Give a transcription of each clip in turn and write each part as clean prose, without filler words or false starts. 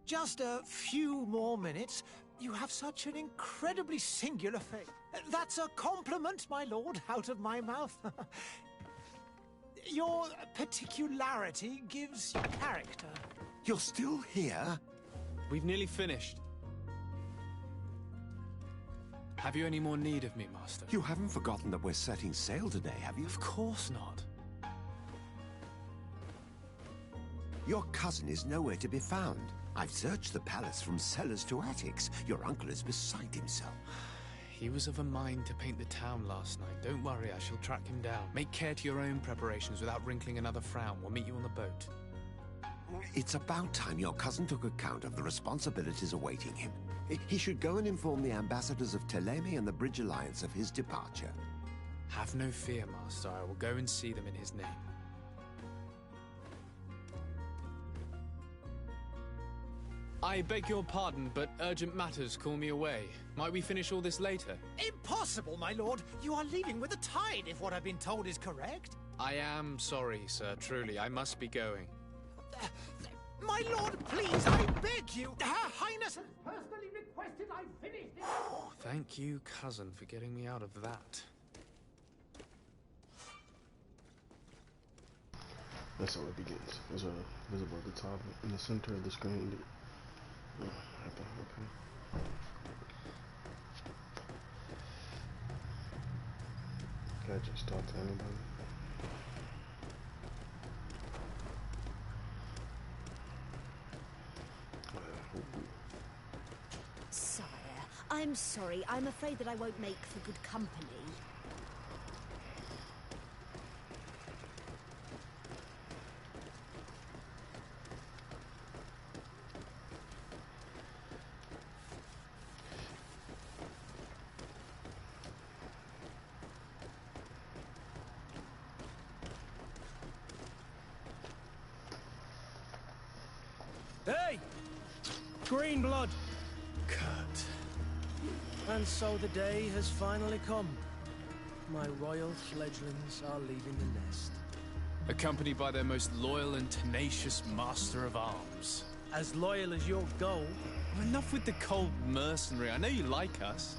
Just a few more minutes. You have such an incredibly singular face. That's a compliment, my lord, out of my mouth. Your particularity gives you character. You're still here? We've nearly finished. Have you any more need of me, Master? You haven't forgotten that we're setting sail today, have you? Of course not. Your cousin is nowhere to be found. I've searched the palace from cellars to attics. Your uncle is beside himself. He was of a mind to paint the town last night. Don't worry, I shall track him down. Make care to your own preparations without wrinkling another frown. We'll meet you on the boat. It's about time your cousin took account of the responsibilities awaiting him. He should go and inform the ambassadors of Teleme and the Bridge Alliance of his departure. Have no fear, Master. I will go and see them in his name. I beg your pardon, but urgent matters call me away. Might we finish all this later? Impossible, my lord. You are leaving with the tide, if what I've been told is correct. I am sorry, sir. Truly, I must be going. My lord, please, I beg you. Her Highness has personally requested I finish this. Thank you, cousin, for getting me out of that. That's how it begins. It's visible at the top in the center of the screen. Okay. Can I just talk to anybody? Sire, I'm sorry. I'm afraid that I won't make for good company. Hey! Green blood! Kurt. And so the day has finally come. My royal fledglings are leaving the nest. Accompanied by their most loyal and tenacious master of arms. As loyal as your gold. Enough with the cold mercenary. I know you like us.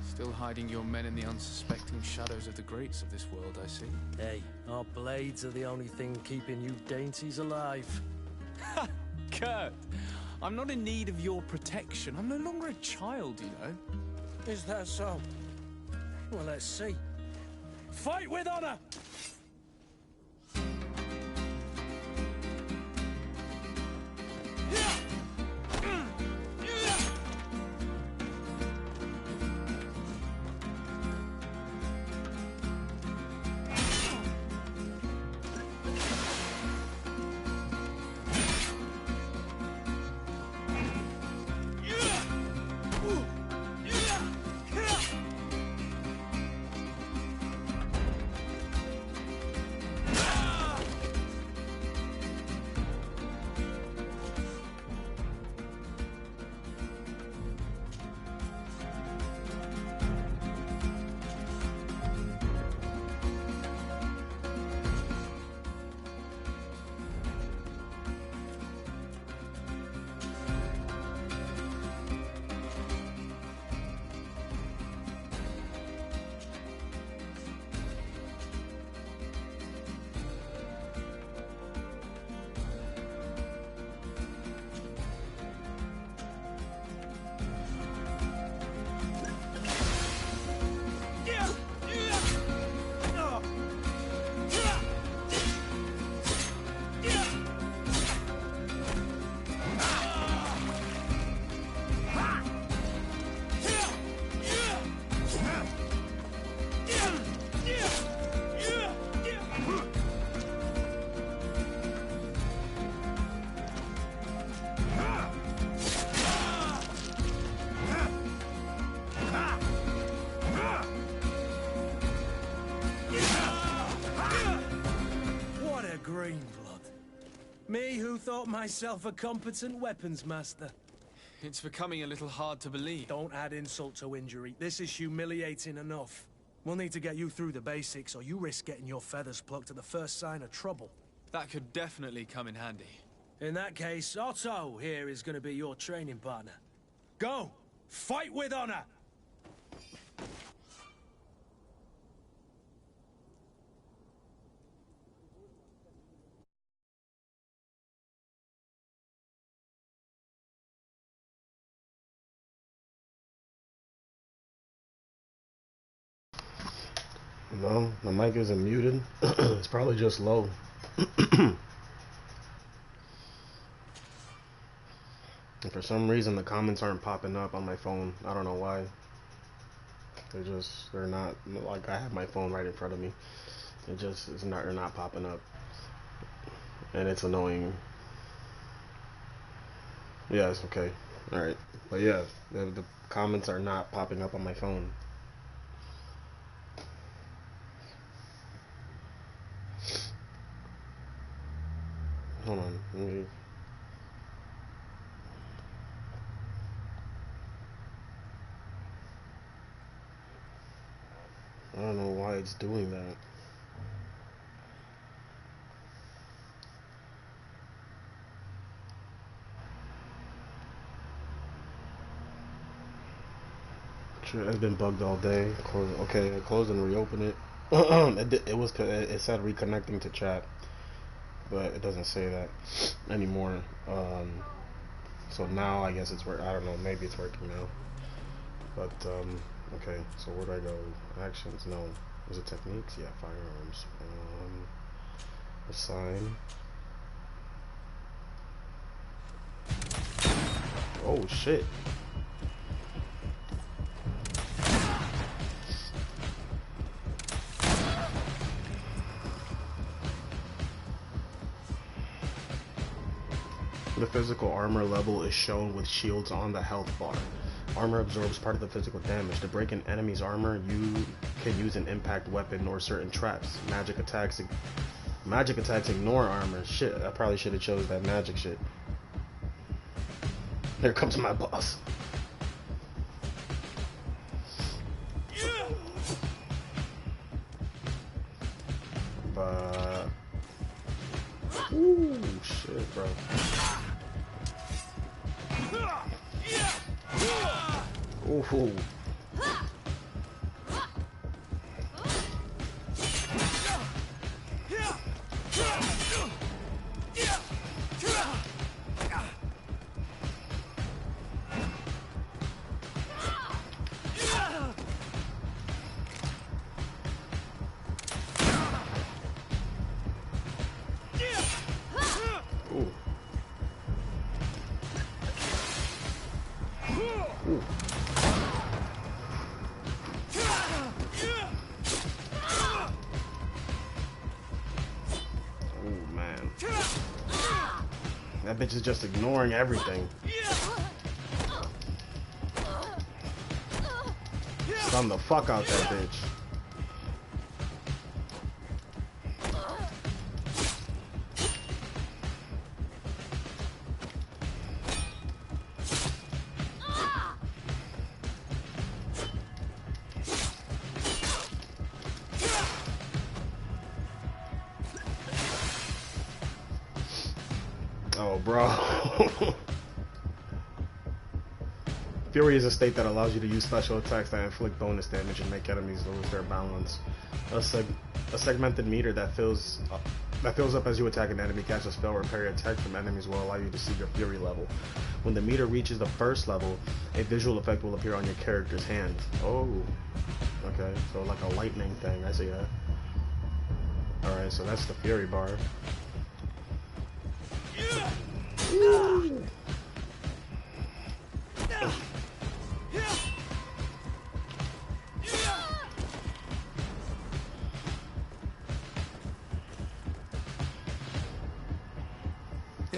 Still hiding your men in the unsuspecting shadows of the greats of this world, I see. Hey, our blades are the only thing keeping you dainties alive. Ha! Kurt! I'm not in need of your protection. I'm no longer a child, you know. Is that so? Well, let's see. Fight with honor! Me who thought myself a competent weapons master. It's becoming a little hard to believe. Don't add insult to injury. This is humiliating enough. We'll need to get you through the basics, or you risk getting your feathers plucked at the first sign of trouble. That could definitely come in handy. In that case, Otto here is going to be your training partner. Go! Fight with honor! No, the mic isn't muted. It's probably just low. And for some reason, the comments aren't popping up on my phone. I don't know why. They're not, like, I have my phone right in front of me. They're not popping up. And it's annoying. Yeah, it's okay. Alright. But yeah, the comments are not popping up on my phone. Hold on. Let me... I don't know why it's doing that. It's been bugged all day. Okay, I closed and reopened it. It said reconnecting to chat, but it doesn't say that anymore. So now I guess it's working. I don't know. Maybe it's working now. But okay. So where do I go? Actions? No. Is it techniques? Yeah, firearms. Assign. Oh shit. The physical armor level is shown with shields on the health bar. Armor absorbs part of the physical damage. To break an enemy's armor, you can use an impact weapon or certain traps. Magic attacks ignore armor. Shit, I probably should have chose that magic shit. Here comes my boss. But... Ooh, shit, bro. Ooh. That bitch is just ignoring everything. Stun the fuck out that bitch. Oh, bro. Fury is a state that allows you to use special attacks that inflict bonus damage and make enemies lose their balance. A segmented meter that fills up as you attack an enemy, cast a spell, or parry attack from enemies will allow you to see your Fury level. When the meter reaches the first level, a visual effect will appear on your character's hand. Oh, okay, so like a lightning thing. I see that. Alright, so that's the Fury bar. Ooh.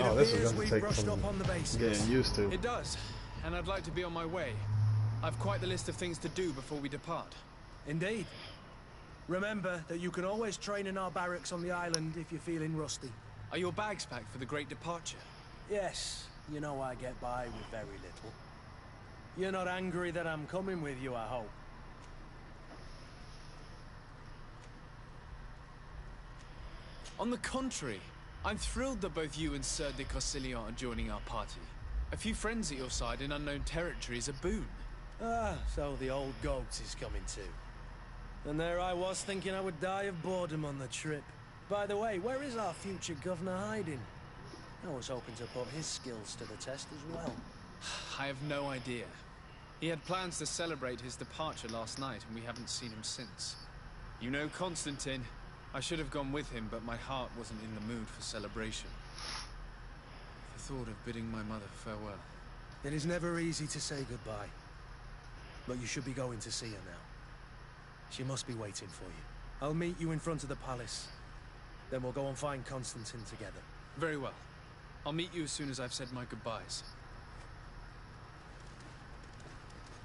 Oh, this is going to take some getting used to. It does, and I'd like to be on my way. I've quite the list of things to do before we depart. Indeed. Remember that you can always train in our barracks on the island if you're feeling rusty. Are your bags packed for the great departure? Yes, you know I get by with very little. You're not angry that I'm coming with you, I hope. On the contrary, I'm thrilled that both you and Sir de Cossilion are joining our party. A few friends at your side in unknown territory is a boon. Ah, so the old goat is coming too. And there I was thinking I would die of boredom on the trip. By the way, where is our future governor hiding? I was hoping to put his skills to the test as well. I have no idea. He had plans to celebrate his departure last night, and we haven't seen him since. You know Constantine. I should have gone with him, but my heart wasn't in the mood for celebration. The thought of bidding my mother farewell. It is never easy to say goodbye. But you should be going to see her now. She must be waiting for you. I'll meet you in front of the palace. Then we'll go and find Constantine together. Very well. I'll meet you as soon as I've said my goodbyes.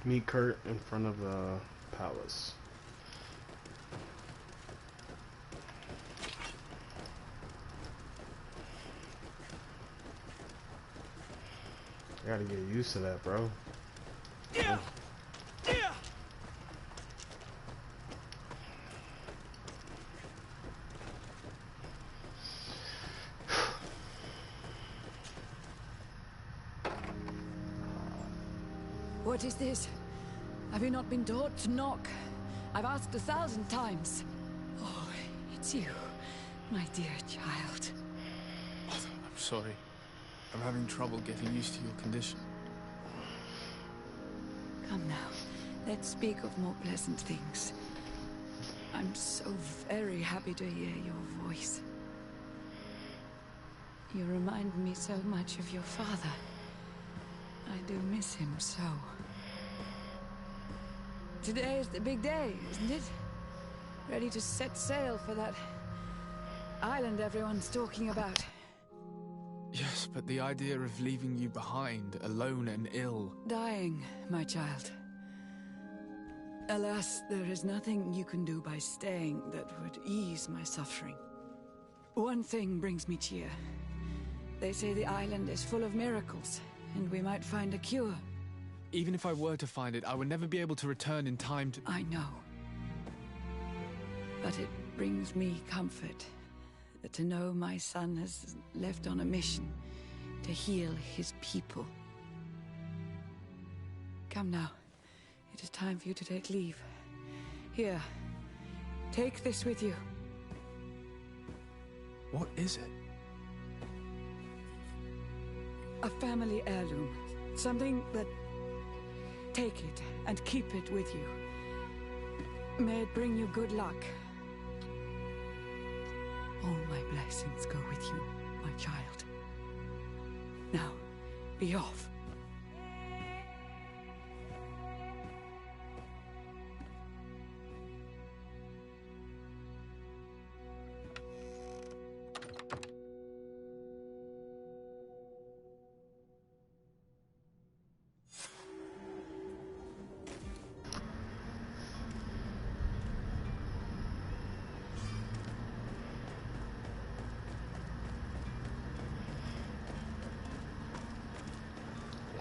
Meet Kurt in front of the palace. I gotta get used to that, bro. Yeah. Yeah. What is this? Have you not been taught to knock? I've asked 1,000 times. Oh, it's you, my dear child. I'm sorry. I'm having trouble getting used to your condition. Come now, let's speak of more pleasant things. I'm so very happy to hear your voice. You remind me so much of your father. I do miss him so. Today is the big day, isn't it? Ready to set sail for that island everyone's talking about. Yes, but the idea of leaving you behind, alone and ill... Dying, my child. Alas, there is nothing you can do by staying that would ease my suffering. One thing brings me cheer. They say the island is full of miracles, and we might find a cure. Even if I were to find it, I would never be able to return in time to... I know. But it brings me comfort to know my son has left on a mission to heal his people. Come now. It is time for you to take leave. Here, take this with you. What is it? A family heirloom. Something that... Take it and keep it with you. May it bring you good luck. All my blessings go with you, my child. Now, be off.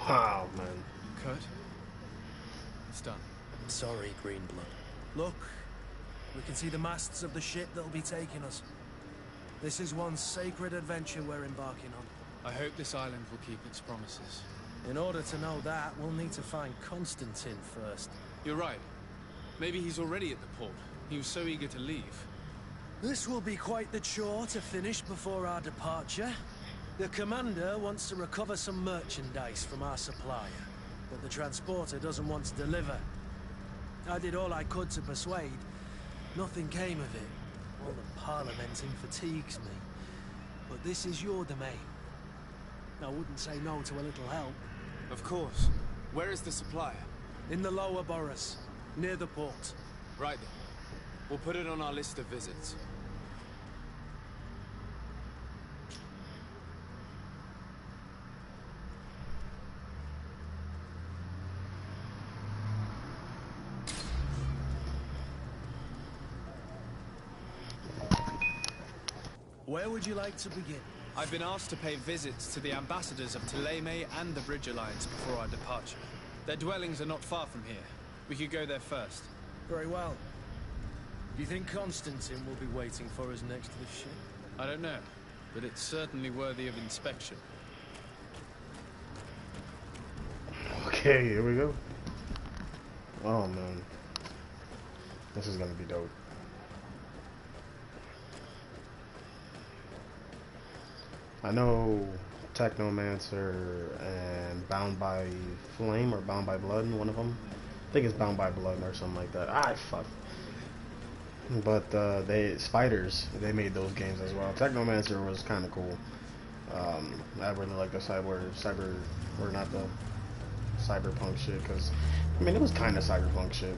Wow, man. Kurt? It's done. Sorry, Greenblood. Look, we can see the masts of the ship that'll be taking us. This is one sacred adventure we're embarking on. I hope this island will keep its promises. In order to know that, we'll need to find Constantine first. You're right. Maybe he's already at the port. He was so eager to leave. This will be quite the chore to finish before our departure. The commander wants to recover some merchandise from our supplier, but the transporter doesn't want to deliver. I did all I could to persuade. Nothing came of it. All the parliamenting fatigues me. But this is your domain. I wouldn't say no to a little help. Of course. Where is the supplier? In the lower boroughs, near the port. Right then. We'll put it on our list of visits. Where would you like to begin? I've been asked to pay visits to the ambassadors of Thélème and the Bridge Alliance before our departure. Their dwellings are not far from here. We could go there first. Very well. Do you think Constantine will be waiting for us next to the ship? I don't know. but it's certainly worthy of inspection. Okay, here we go. Oh man, this is gonna be dope. I know Technomancer and Bound by Flame or Bound by Blood, one of them. I think it's Bound by Blood or something like that. Ah, fuck. But Spiders, they made those games as well. Technomancer was kind of cool. I really like the cyberpunk shit, because I mean it was kind of cyberpunk shit.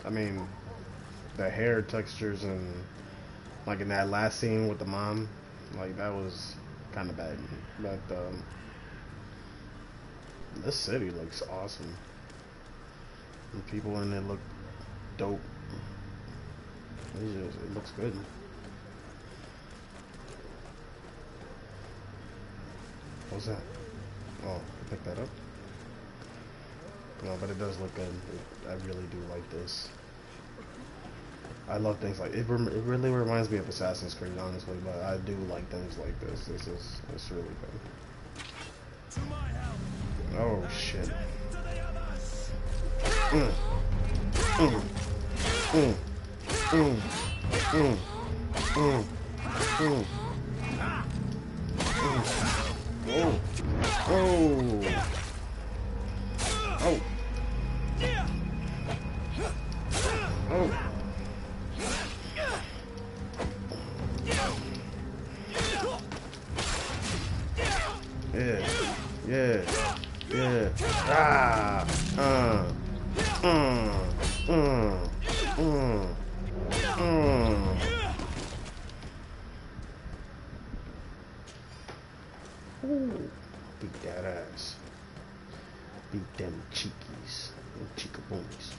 I mean, the hair textures and like in that last scene with the mom, like that was kind of bad. But this city looks awesome. The people in it look dope. It looks good. What's that? Oh, I picked that up. No, but it does look good. I really do like this. I love things like it. It really reminds me of Assassin's Creed, honestly, but I do like things like this. It's really good. Oh shit. Oh. Yeah. Ooh. Beat that ass. Beat them cheekies. Them cheekaboonies.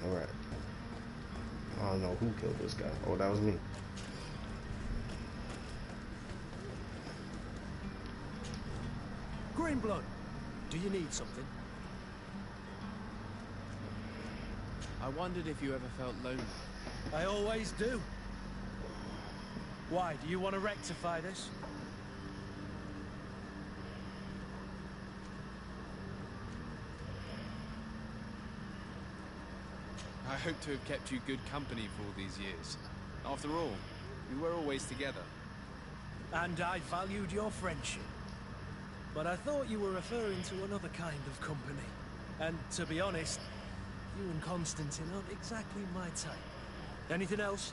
Alright. I don't know who killed this guy. Oh, that was me. Greenblood, do you need something? I wondered if you ever felt lonely. I always do. Why, do you want to rectify this? I hope to have kept you good company for all these years. After all, we were always together. And I valued your friendship. But I thought you were referring to another kind of company. And to be honest, you and Constantine aren't exactly my type. Anything else?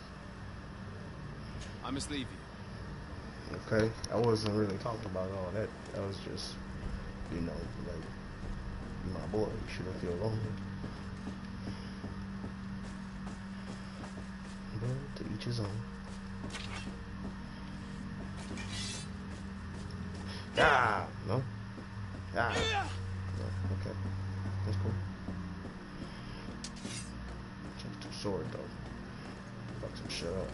I must leave you. Okay, I wasn't really talking about all that. That was just, you know, like, my boy, you shouldn't feel lonely. But to each his own. Ah, no. Ah, no. Okay, that's cool. Change to sword though. Fuck some shit up.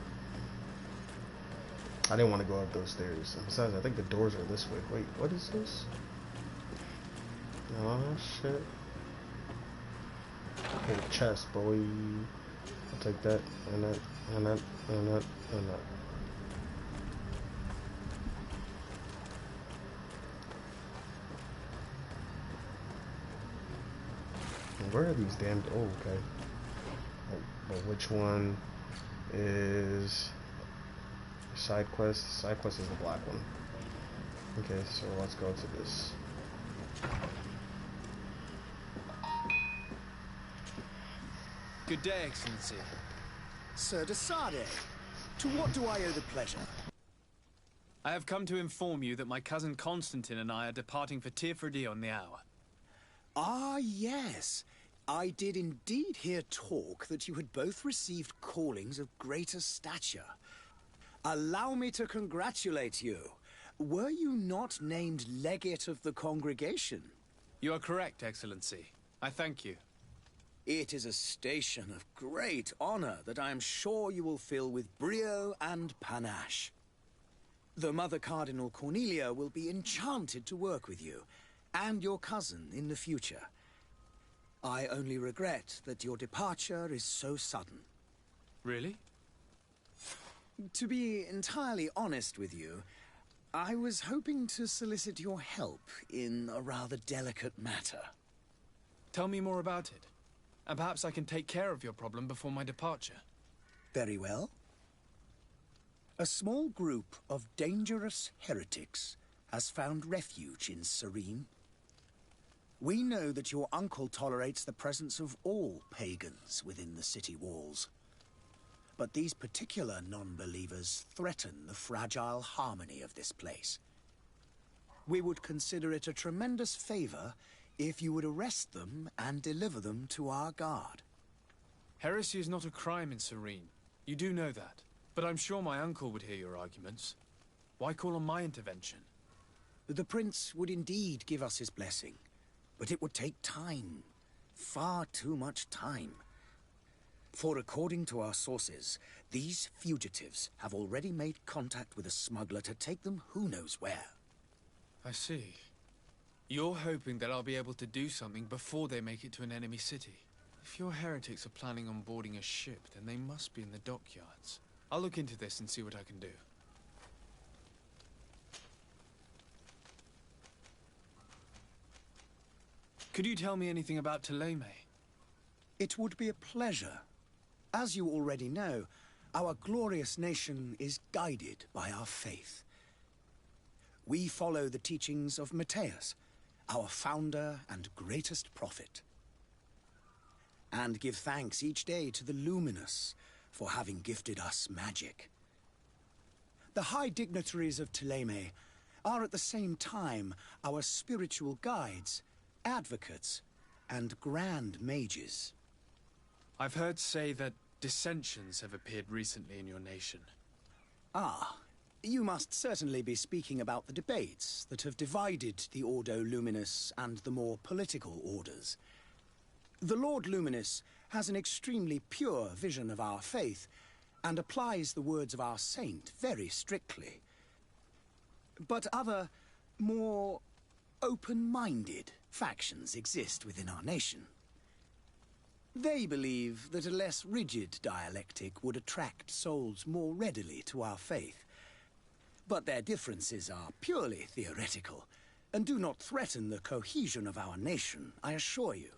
I didn't want to go up those stairs. Besides, I think the doors are this way. Wait, what is this? Oh shit. Okay, chest, boy. I'll take that and that and that and that and that. Where are these damn... Oh, okay. But which one is... Side quest? Side quest is the black one. Okay, so let's go to this. Good day, Excellency. Sir de Sade, to what do I owe the pleasure? I have come to inform you that my cousin Constantine and I are departing for Tirfredi on the hour. Ah, yes. I did indeed hear talk that you had both received callings of greater stature. Allow me to congratulate you. Were you not named legate of the congregation? You are correct, Excellency. I thank you. It is a station of great honor that I am sure you will fill with brio and panache. The Mother Cardinal Cornelia will be enchanted to work with you, and your cousin in the future. I only regret that your departure is so sudden. Really? To be entirely honest with you, I was hoping to solicit your help in a rather delicate matter. Tell me more about it, and perhaps I can take care of your problem before my departure. Very well. A small group of dangerous heretics has found refuge in Serene. We know that your uncle tolerates the presence of all pagans within the city walls. But these particular non-believers threaten the fragile harmony of this place. We would consider it a tremendous favor if you would arrest them and deliver them to our guard. Heresy is not a crime in Serene. You do know that. But I'm sure my uncle would hear your arguments. Why call on my intervention? The Prince would indeed give us his blessing, but it would take time. Far too much time. For according to our sources, these fugitives have already made contact with a smuggler to take them who knows where. I see. You're hoping that I'll be able to do something before they make it to an enemy city. If your heretics are planning on boarding a ship, then they must be in the dockyards. I'll look into this and see what I can do. Could you tell me anything about Thélème? It would be a pleasure. As you already know, our glorious nation is guided by our faith. We follow the teachings of Matthias, our founder and greatest prophet, and give thanks each day to the Luminous for having gifted us magic. The high dignitaries of Thélème are at the same time our spiritual guides, advocates, and grand mages. I've heard say that dissensions have appeared recently in your nation. Ah, you must certainly be speaking about the debates that have divided the Ordo Luminous and the more political orders. The Lord Luminous has an extremely pure vision of our faith and applies the words of our saint very strictly. But other, more open-minded factions exist within our nation. They believe that a less rigid dialectic would attract souls more readily to our faith. But their differences are purely theoretical and do not threaten the cohesion of our nation, I assure you.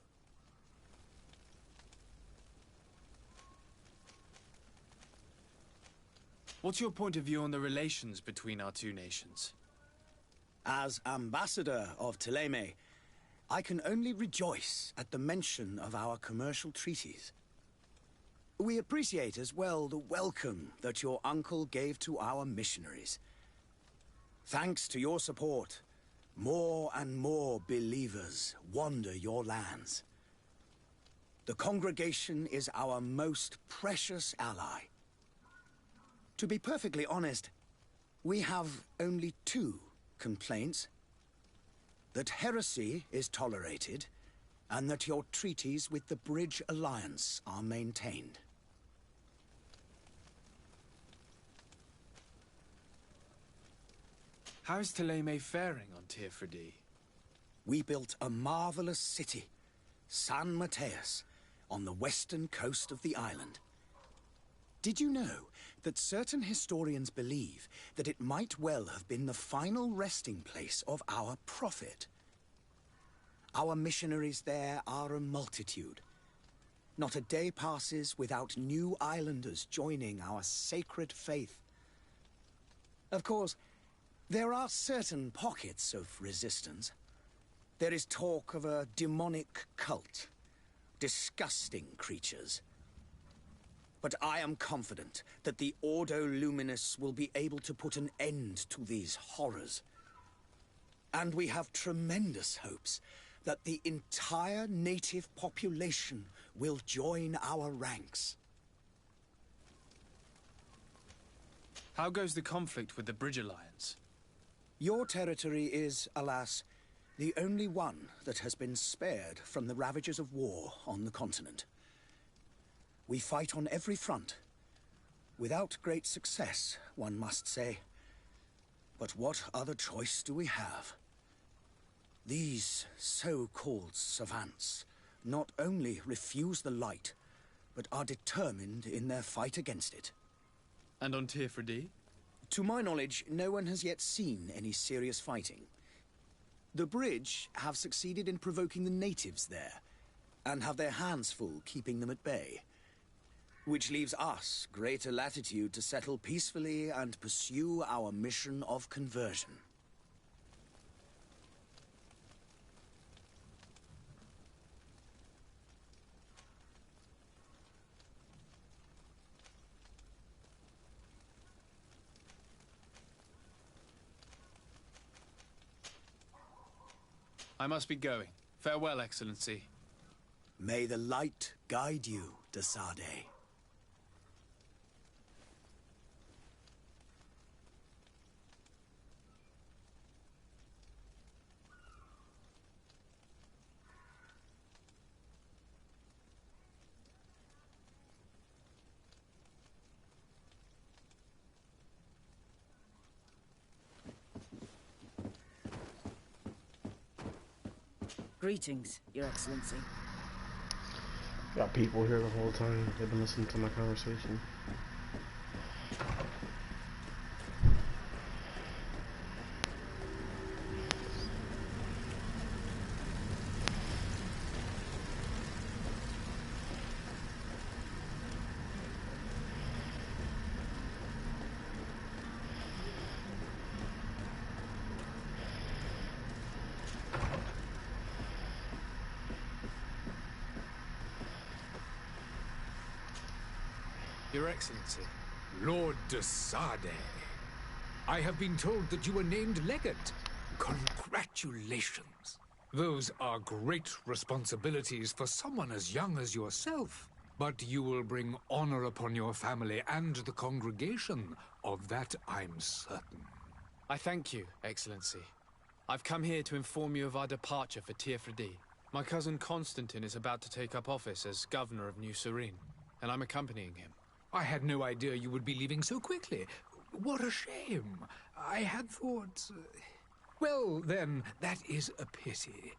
What's your point of view on the relations between our two nations? As ambassador of Thélème, I can only rejoice at the mention of our commercial treaties. We appreciate as well the welcome that your uncle gave to our missionaries. Thanks to your support, more and more believers wander your lands. The congregation is our most precious ally. To be perfectly honest, we have only two complaints. That heresy is tolerated, and that your treaties with the Bridge Alliance are maintained. How is Thélème faring on Teofredi? We built a marvelous city, San Matthias, on the western coast of the island. Did you know that certain historians believe that it might well have been the final resting place of our prophet? Our missionaries there are a multitude. Not a day passes without new islanders joining our sacred faith. Of course, there are certain pockets of resistance. There is talk of a demonic cult, disgusting creatures. But I am confident that the Ordo Luminous will be able to put an end to these horrors. And we have tremendous hopes that the entire native population will join our ranks. How goes the conflict with the Bridge Alliance? Your territory is, alas, the only one that has been spared from the ravages of war on the continent. We fight on every front. Without great success, one must say. But what other choice do we have? These so-called savants not only refuse the light, but are determined in their fight against it. And on Tirfredi? To my knowledge, no one has yet seen any serious fighting. The bridge have succeeded in provoking the natives there, and have their hands full keeping them at bay. Which leaves us greater latitude to settle peacefully and pursue our mission of conversion. I must be going. Farewell, Excellency. May the light guide you, de Sade. Greetings, Your Excellency. Got people here the whole time. They've been listening to my conversation. Your Excellency. Lord de Sade, I have been told that you were named Legate. Congratulations. Those are great responsibilities for someone as young as yourself. But you will bring honor upon your family and the congregation. Of that, I'm certain. I thank you, Excellency. I've come here to inform you of our departure for Tirfredi. My cousin Constantine is about to take up office as governor of New Serene, and I'm accompanying him. I had no idea you would be leaving so quickly. What a shame. I had thought... Well, then, that is a pity.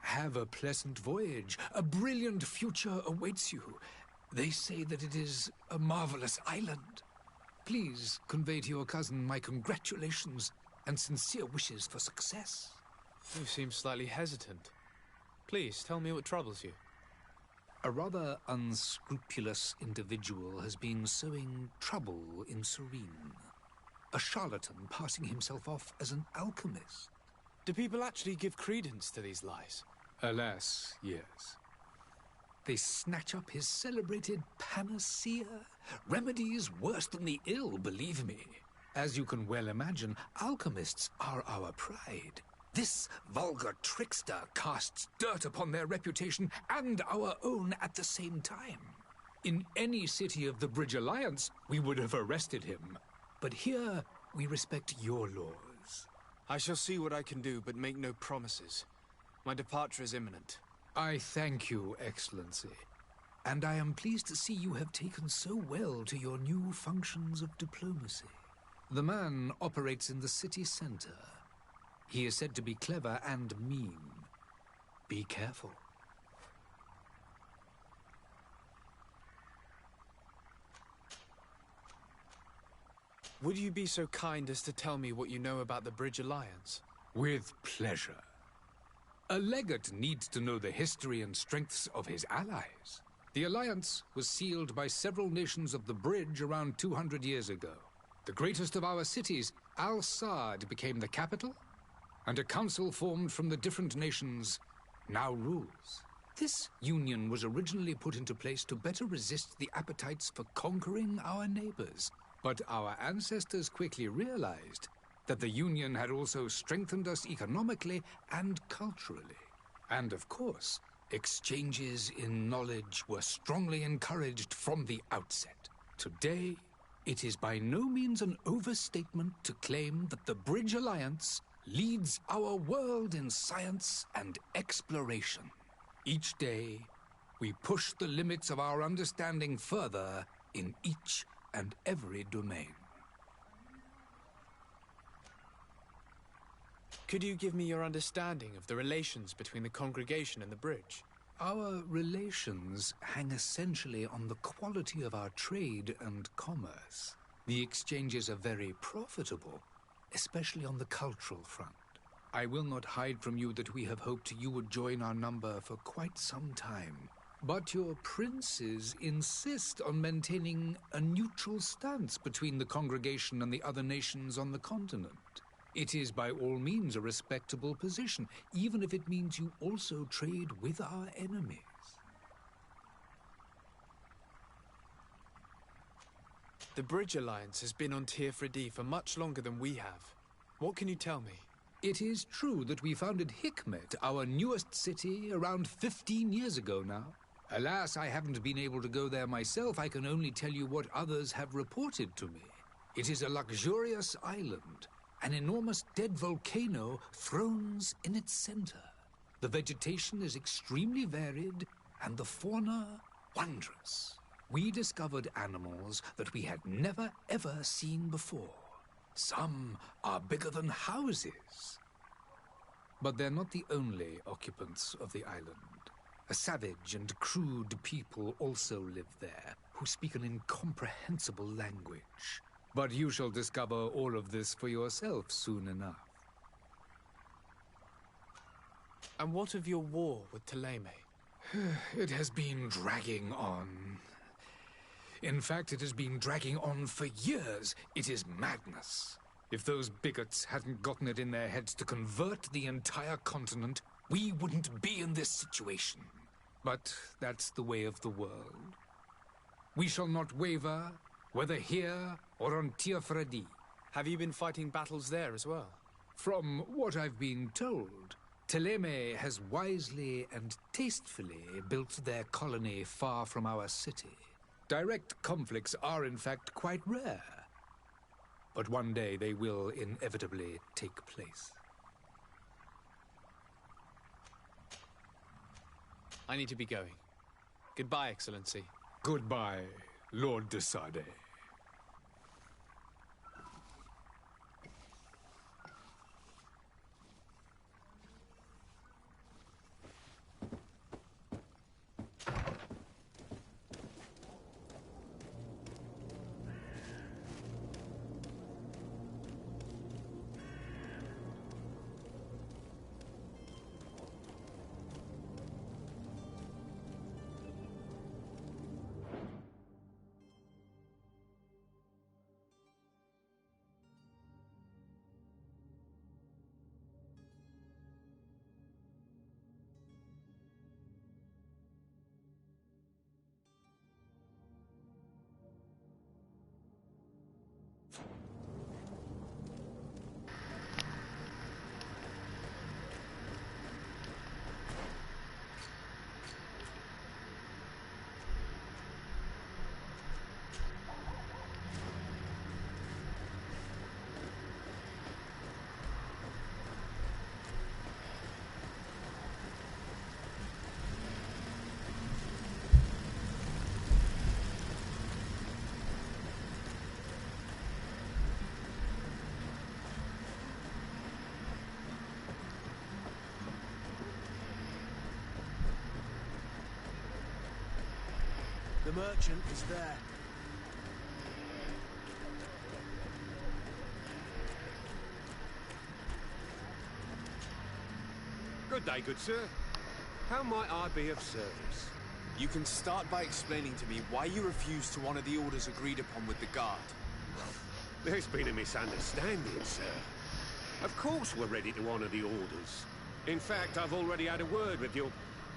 Have a pleasant voyage. A brilliant future awaits you. They say that it is a marvelous island. Please convey to your cousin my congratulations and sincere wishes for success. You seem slightly hesitant. Please, tell me what troubles you. A rather unscrupulous individual has been sowing trouble in Serene. A charlatan passing himself off as an alchemist. Do people actually give credence to these lies? Alas, yes. They snatch up his celebrated panacea. Remedies worse than the ill, believe me. As you can well imagine, alchemists are our pride. This vulgar trickster casts dirt upon their reputation and our own at the same time. In any city of the Bridge Alliance, we would have arrested him. But here, we respect your laws. I shall see what I can do, but make no promises. My departure is imminent. I thank you, Excellency. And I am pleased to see you have taken so well to your new functions of diplomacy. The man operates in the city center. He is said to be clever and mean. Be careful. Would you be so kind as to tell me what you know about the Bridge Alliance? With pleasure. A legate needs to know the history and strengths of his allies. The alliance was sealed by several nations of the Bridge around 200 years ago. The greatest of our cities, Al-Sad, became the capital, and a council formed from the different nations now rules. This union was originally put into place to better resist the appetites for conquering our neighbors. But our ancestors quickly realized that the union had also strengthened us economically and culturally. And of course, exchanges in knowledge were strongly encouraged from the outset. Today, It is by no means an overstatement to claim that the Bridge Alliance leads our world in science and exploration. Each day, we push the limits of our understanding further in each and every domain. Could you give me your understanding of the relations between the congregation and the bridge? Our relations hang essentially on the quality of our trade and commerce. The exchanges are very profitable, especially on the cultural front. I will not hide from you that we have hoped you would join our number for quite some time. But your princes insist on maintaining a neutral stance between the congregation and the other nations on the continent. It is by all means a respectable position, even if it means you also trade with our enemies. The Bridge Alliance has been on Tirfredi for much longer than we have. What can you tell me? It is true that we founded Hikmet, our newest city, around 15 years ago now. Alas, I haven't been able to go there myself. I can only tell you what others have reported to me. It is a luxurious island. An enormous dead volcano thrones in its center. The vegetation is extremely varied, and the fauna wondrous. We discovered animals that we had never ever seen before. Some are bigger than houses. But they're not the only occupants of the island. A savage and crude people also live there, who speak an incomprehensible language. But you shall discover all of this for yourself soon enough. And what of your war with Thélème? It has been dragging on. In fact, it has been dragging on for years. It is madness. If those bigots hadn't gotten it in their heads to convert the entire continent, we wouldn't be in this situation. But that's the way of the world. We shall not waver, whether here or on Tirfredi. Have you been fighting battles there as well? From what I've been told, Thélème has wisely and tastefully built their colony far from our city. Direct conflicts are, in fact, quite rare. But one day they will inevitably take place. I need to be going. Goodbye, Excellency. Goodbye, Lord de Sade. The merchant is there. Good day, good sir. How might I be of service? You can start by explaining to me why you refused to honor the orders agreed upon with the guard. There's been a misunderstanding, sir. Of course we're ready to honor the orders. In fact, I've already had a word with your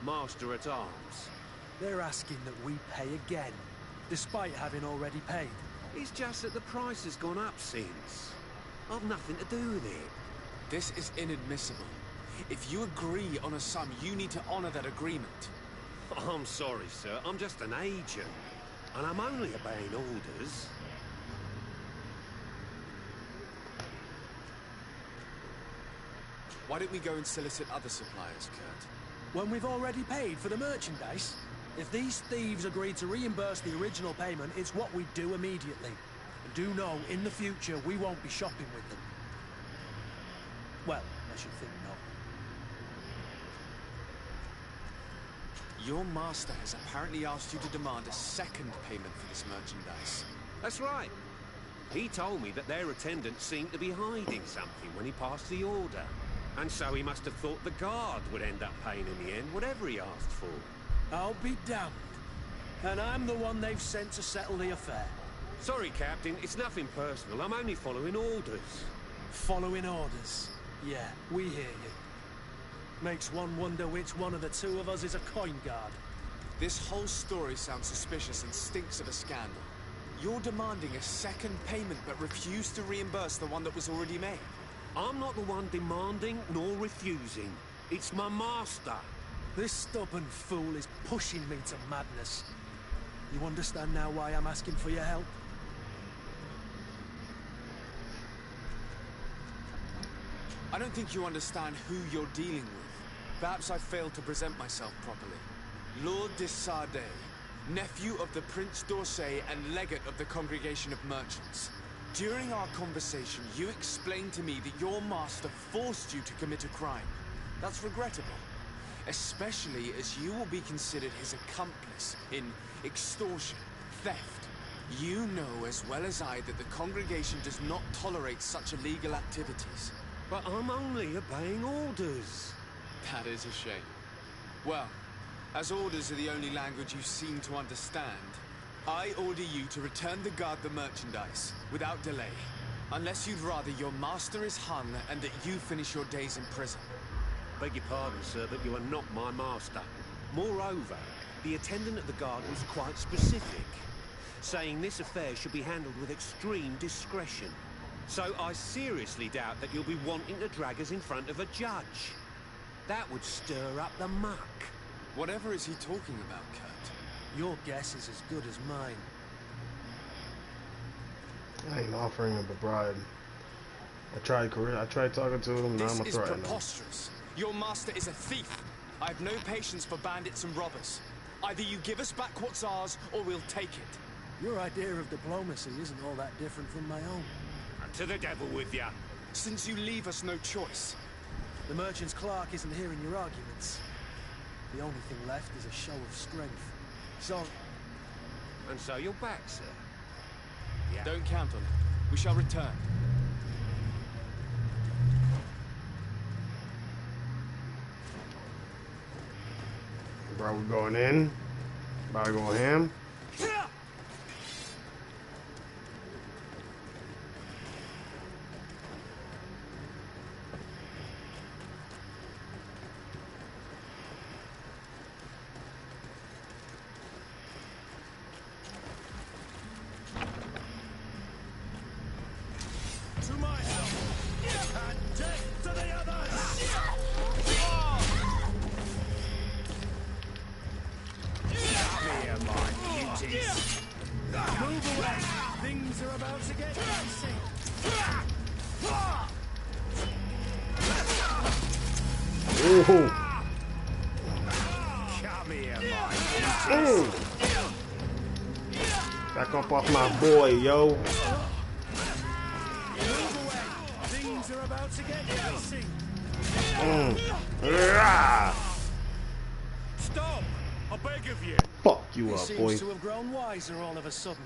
master-at-arms. They're asking that we pay again, despite having already paid. It's just that the price has gone up since. I've nothing to do with it. This is inadmissible. If you agree on a sum, you need to honor that agreement. I'm sorry, sir. I'm just an agent. And I'm only obeying orders. Why don't we go and solicit other suppliers, Kurt? When we've already paid for the merchandise? If these thieves agreed to reimburse the original payment, it's what we do immediately. And do know, in the future, we won't be shopping with them. Well, unless you think not. Your master has apparently asked you to demand a second payment for this merchandise. That's right. He told me that their attendant seemed to be hiding something when he passed the order. And so he must have thought the guard would end up paying in the end, whatever he asked for. I'll be damned. And I'm the one they've sent to settle the affair. Sorry, Captain, it's nothing personal. I'm only following orders. Following orders? Yeah, we hear you. Makes one wonder which one of the two of us is a coin guard. This whole story sounds suspicious and stinks of a scandal. You're demanding a second payment but refuse to reimburse the one that was already made. I'm not the one demanding nor refusing. It's my master. This stubborn fool is pushing me to madness. You understand now why I'm asking for your help? I don't think you understand who you're dealing with. Perhaps I failed to present myself properly. Lord de Sardet, nephew of the Prince d'Orsay and legate of the Congregation of Merchants. During our conversation, you explained to me that your master forced you to commit a crime. That's regrettable. Especially as you will be considered his accomplice in extortion, theft. You know as well as I that the congregation does not tolerate such illegal activities. But I'm only obeying orders. That is a shame. Well, as orders are the only language you seem to understand, I order you to return the guard the merchandise, without delay. Unless you'd rather your master is hung and that you finish your days in prison. Beg your pardon, sir, but you are not my master. Moreover, the attendant at the guard was quite specific, saying this affair should be handled with extreme discretion. So I seriously doubt that you'll be wanting to drag us in front of a judge. That would stir up the muck. Whatever is he talking about, Kurt? Your guess is as good as mine. I ain't offering him a bribe. I tried talking to him, now I'm This is threatening him. preposterous. Your master is a thief. I have no patience for bandits and robbers. Either you give us back what's ours, or we'll take it. Your idea of diplomacy isn't all that different from my own. To the devil with ya. Since you leave us no choice. The merchant's clerk isn't hearing your arguments. The only thing left is a show of strength. So... And so you're back, sir? Yeah. Don't count on it. We shall return. Bro, we going in? About to go ham? Move away! Things are about to get dicey! Ooh. Come here, my Back up off my boy, yo. Move away! Things are about to get dicey! Stop! I beg of you! Fuck you He up, seems boy. to have grown wiser all of a sudden.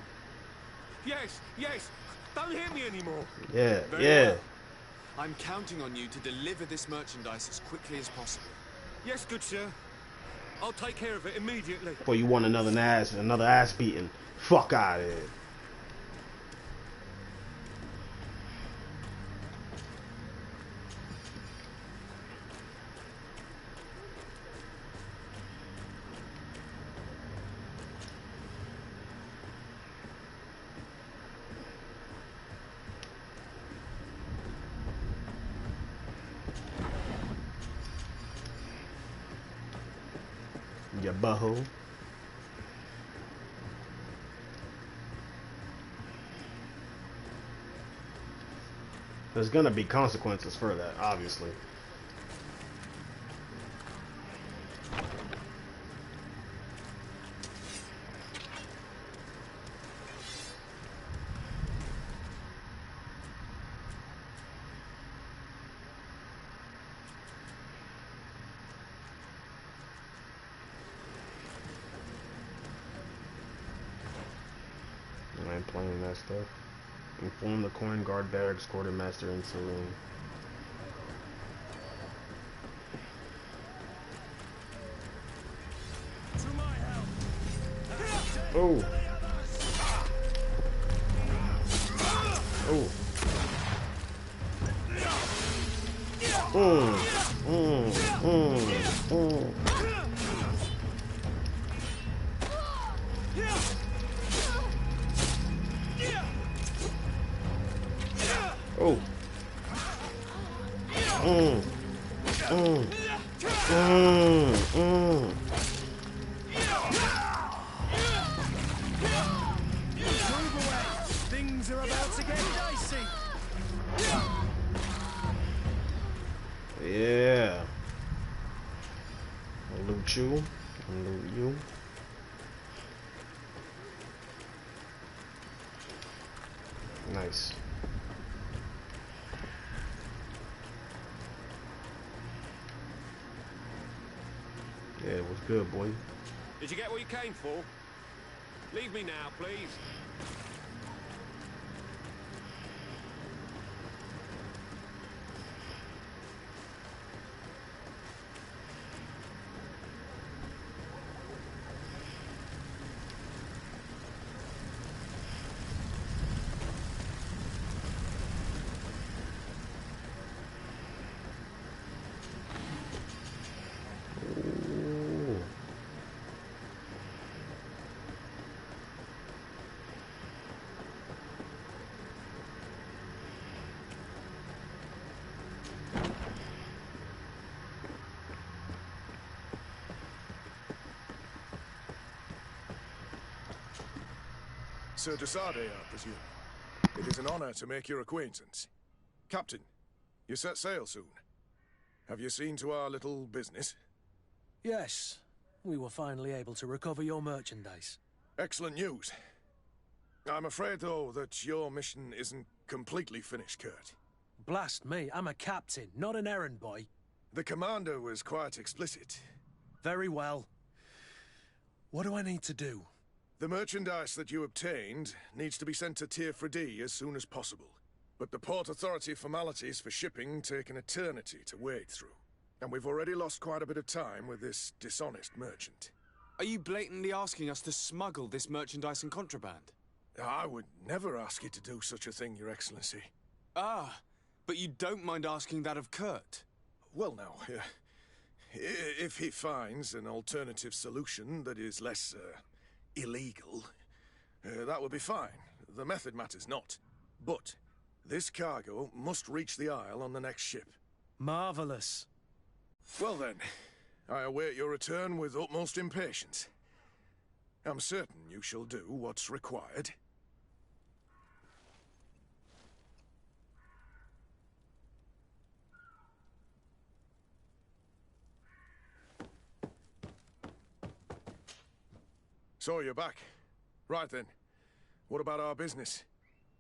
Yes, yes! Don't hit me anymore! Yeah, Very yeah. well. I'm counting on you to deliver this merchandise as quickly as possible. Yes, good sir. I'll take care of it immediately. Boy, you want another ass beating. Fuck out of here. Your butthole. There's gonna be consequences for that, obviously. that stuff. Inform the coin guard barracks quartermaster in saloon. Oh. Oh. Things are about to get dicey. Yeah. I'll loot you. I'll loot you. Nice. Yeah, it was good, boy. Did you get what you came for? Leave me now, please. Sir Desade, I presume. It is an honor to make your acquaintance. Captain, you set sail soon. Have you seen to our little business? Yes, we were finally able to recover your merchandise. Excellent news. I'm afraid, though, that your mission isn't completely finished, Kurt. Blast me, I'm a captain, not an errand boy. The commander was quite explicit. Very well. What do I need to do? The merchandise that you obtained needs to be sent to Tier 4D as soon as possible. But the Port Authority formalities for shipping take an eternity to wade through. And we've already lost quite a bit of time with this dishonest merchant. Are you blatantly asking us to smuggle this merchandise and contraband? I would never ask you to do such a thing, Your Excellency. Ah, but you don't mind asking that of Kurt? Well, now, if he finds an alternative solution that is less, illegal, that would be fine. The method matters not. But this cargo must reach the Isle on the next ship. Marvelous. Well then, I await your return with utmost impatience. I'm certain you shall do what's required. So you're back. Right then. What about our business?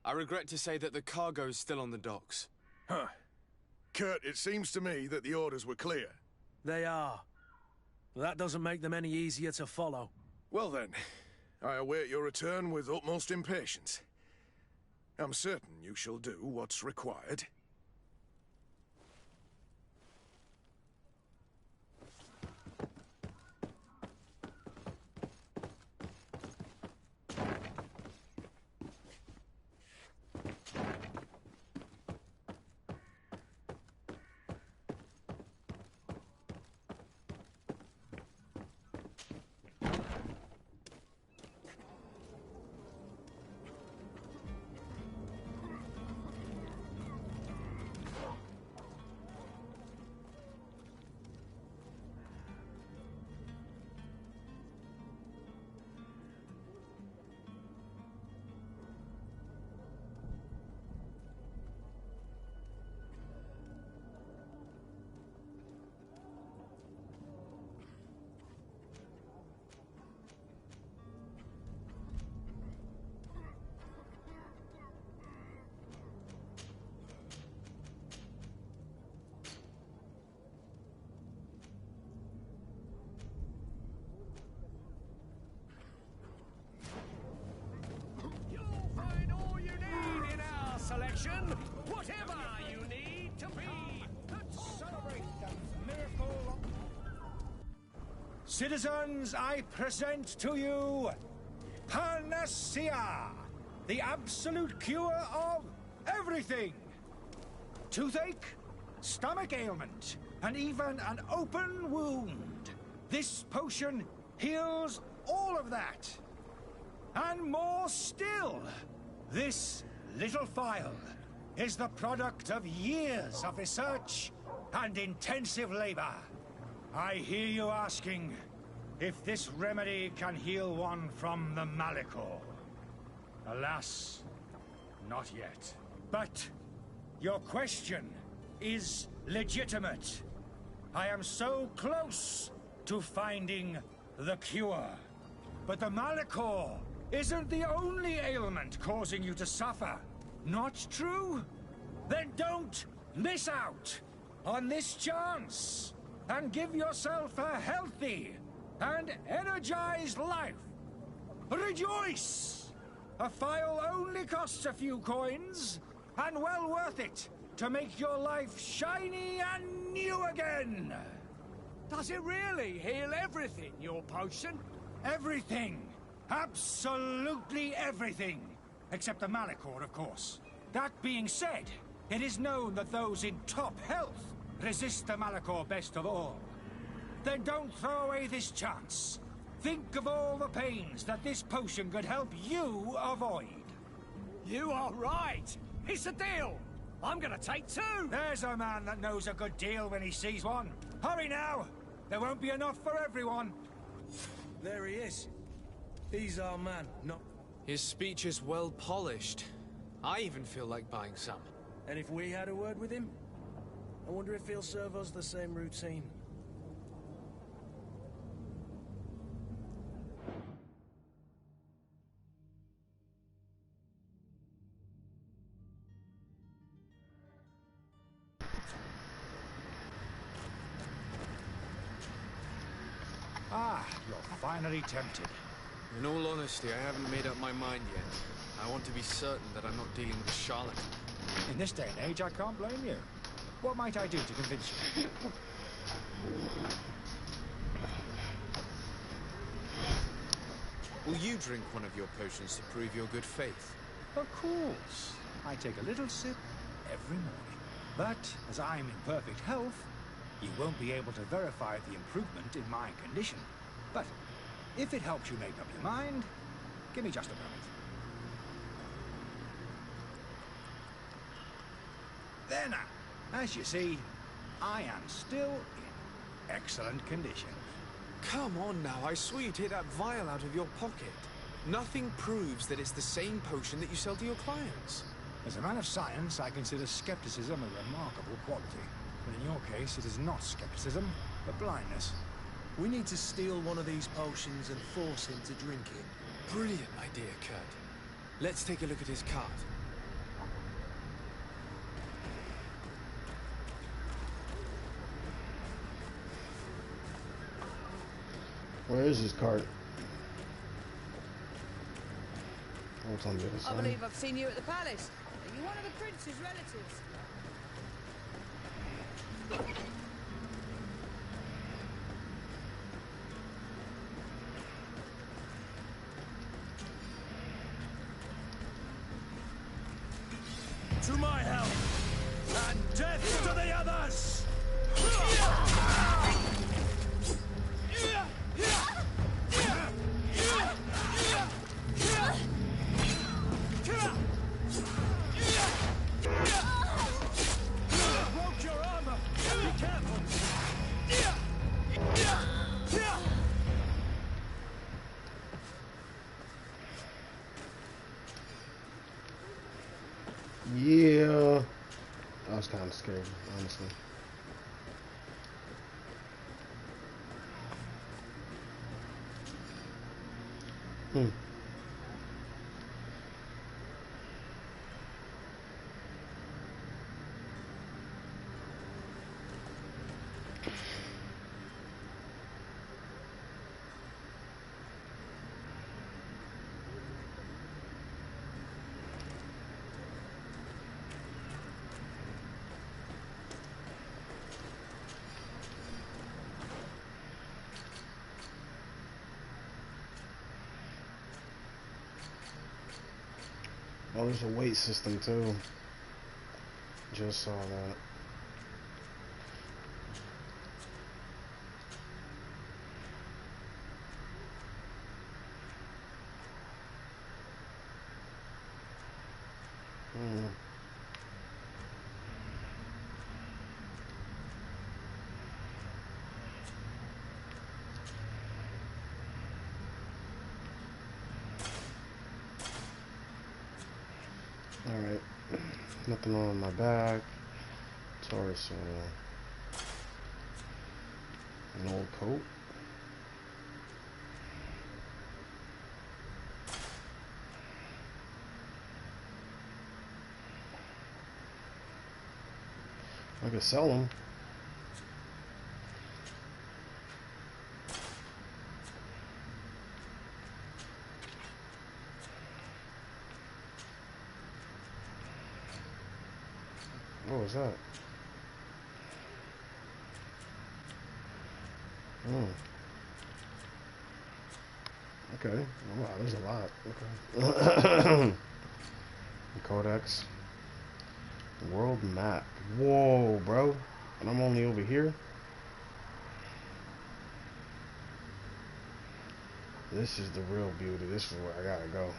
I regret to say that the cargo's still on the docks. Huh. Kurt, it seems to me that the orders were clear. They are. That doesn't make them any easier to follow. Well then, I await your return with utmost impatience. I'm certain you shall do what's required. potion, whatever you need to be. Let's celebrate the miracle. Citizens, I present to you Panacea, the absolute cure of everything. Toothache, stomach ailment, and even an open wound. This potion heals all of that. And more still. This little phial is the product of years of research and intensive labor. I hear you asking if this remedy can heal one from the Malachor. Alas, not yet. But your question is legitimate. I am so close to finding the cure. But the Malachor isn't the only ailment causing you to suffer. Not true? Then don't miss out on this chance and give yourself a healthy and energized life. Rejoice! A phial only costs a few coins, and well worth it to make your life shiny and new again. Does it really heal everything, your potion? Everything. Absolutely everything. Except the Malachor, of course. That being said, it is known that those in top health resist the Malachor best of all. Then don't throw away this chance. Think of all the pains that this potion could help you avoid. You are right. It's a deal. I'm gonna take two. There's a man that knows a good deal when he sees one. Hurry now. There won't be enough for everyone. There he is. He's our man, not... His speech is well polished. I even feel like buying some. And if we had a word with him? I wonder if he'll serve us the same routine. Ah, you're finally tempted. In all honesty, I haven't made up my mind yet. I want to be certain that I'm not dealing with a charlatan. In this day and age, I can't blame you. What might I do to convince you? Will you drink one of your potions to prove your good faith? Of course. I take a little sip every morning. But, as I'm in perfect health, you won't be able to verify the improvement in my condition. But, if it helps you make up your mind, give me just a moment. There now. As you see, I am still in excellent condition. Come on now, I swear you'd take that vial out of your pocket. Nothing proves that it's the same potion that you sell to your clients. As a man of science, I consider skepticism a remarkable quality. But in your case, it is not skepticism, but blindness. We need to steal one of these potions and force him to drink it. Brilliant idea, Kurt. Let's take a look at his card. Where is his cart? Oh, it's on the other side. I believe I've seen you at the palace. Are you one of the prince's relatives? To my help, and death to the others! Broke your armor. Be careful. Yeah. I was kind of scared, honestly. Oh, there's a weight system too. Just saw that. Alright. Nothing on my back. Torso. An old coat. I could sell them. What was that? Okay. Wow, there's a lot. Okay. Codex. World map. Whoa, bro. And I'm only over here? This is the real beauty. This is where I gotta go.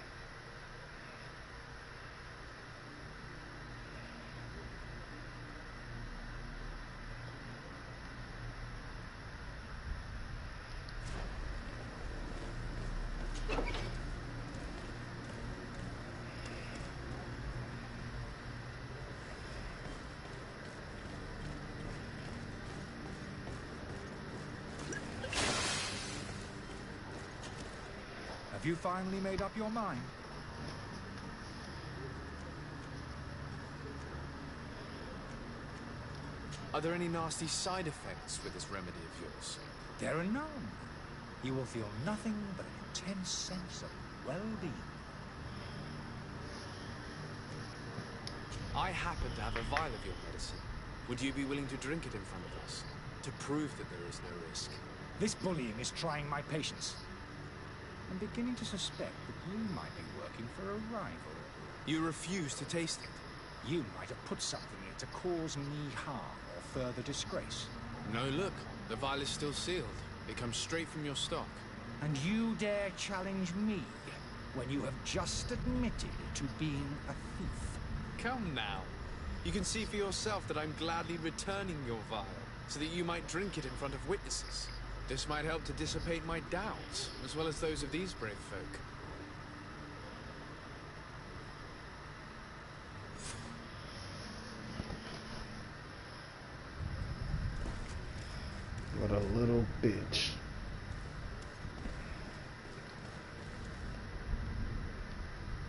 Have you finally made up your mind? Are there any nasty side effects with this remedy of yours? There are none. You will feel nothing but an intense sense of well-being. I happen to have a vial of your medicine. Would you be willing to drink it in front of us? To prove that there is no risk? This bullying is trying my patience. I'm beginning to suspect that you might be working for a rival. You refuse to taste it? You might have put something in it to cause me harm or further disgrace. No, look. The vial is still sealed. It comes straight from your stock. And you dare challenge me when you have just admitted to being a thief? Come now. You can see for yourself that I'm gladly returning your vial, so that you might drink it in front of witnesses. This might help to dissipate my doubts, as well as those of these brave folk. What a little bitch.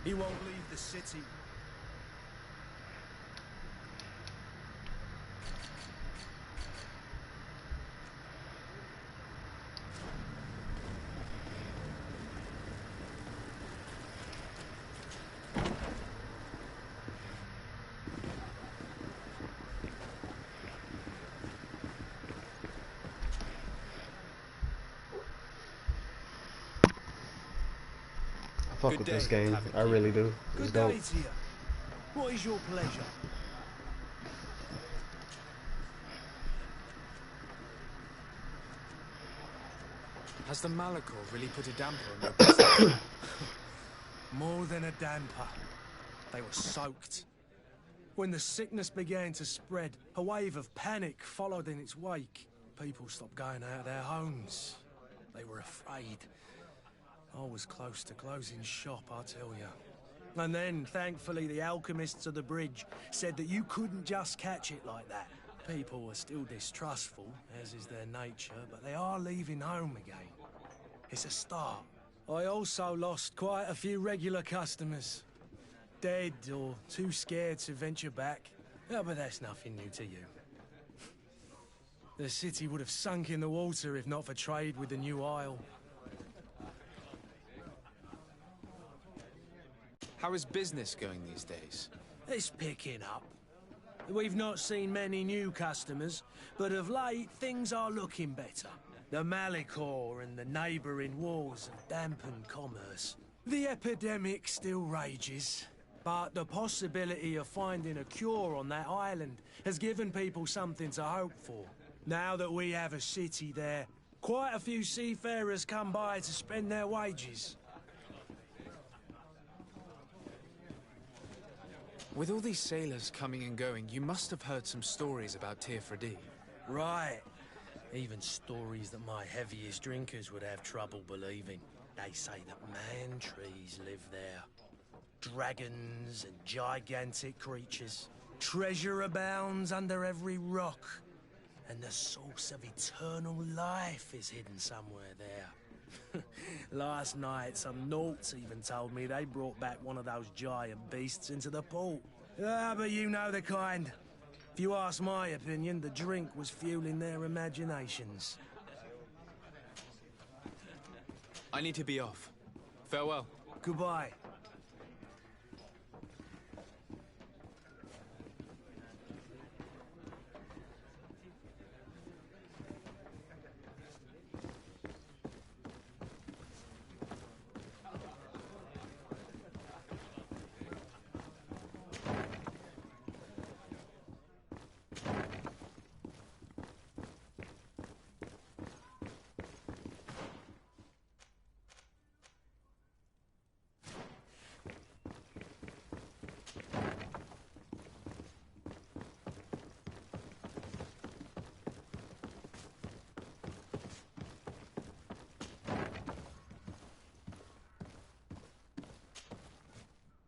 He won't leave the city. I fuck with this game. I really do. It's dope. Good day to you. What is your pleasure? Has the Malachor really put a damper on your business? More than a damper. They were soaked. When the sickness began to spread, a wave of panic followed in its wake. People stopped going out of their homes. They were afraid. I was close to closing shop, I tell you. And then, thankfully, the alchemists of the bridge said that you couldn't just catch it like that. People were still distrustful, as is their nature, but they are leaving home again. It's a start. I also lost quite a few regular customers. Dead or too scared to venture back. Oh, but that's nothing new to you. The city would have sunk in the water if not for trade with the New Isle. How is business going these days? It's picking up. We've not seen many new customers, but of late things are looking better. The Malachor and the neighbouring wars have dampened commerce. The epidemic still rages, But the possibility of finding a cure on that island has given people something to hope for. Now that we have a city there, quite a few seafarers come by to spend their wages. With all these sailors coming and going, you must have heard some stories about Tirfredi. Right. Even stories that my heaviest drinkers would have trouble believing. They say that man-trees live there. Dragons and gigantic creatures. Treasure abounds under every rock. And the source of eternal life is hidden somewhere there. Last night, some Nauts even told me they brought back one of those giant beasts into the port. Ah, but you know the kind. If you ask my opinion, the drink was fueling their imaginations. I need to be off. Farewell. Goodbye.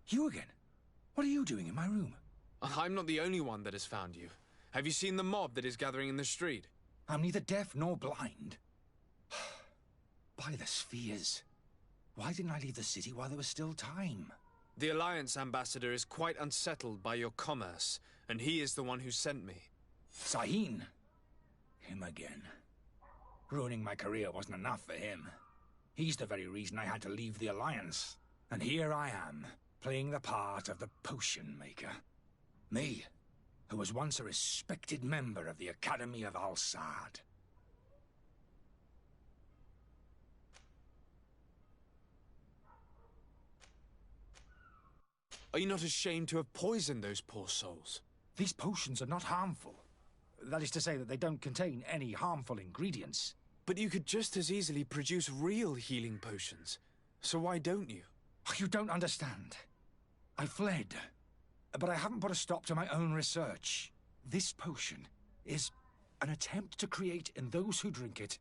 You again? What are you doing in my room? I'm not the only one that has found you. Have you seen the mob that is gathering in the street? I'm neither deaf nor blind. By the spheres. Why didn't I leave the city while there was still time? The Alliance ambassador is quite unsettled by your commerce, and he is the one who sent me. Sahin? Him again. Ruining my career wasn't enough for him. He's the very reason I had to leave the Alliance. And here I am, playing the part of the potion maker. Me, who was once a respected member of the Academy of Al-Sad. Are you not ashamed to have poisoned those poor souls? These potions are not harmful. That is to say that they don't contain any harmful ingredients. But you could just as easily produce real healing potions. So why don't you? You don't understand. I fled, but I haven't put a stop to my own research. This potion is an attempt to create in those who drink it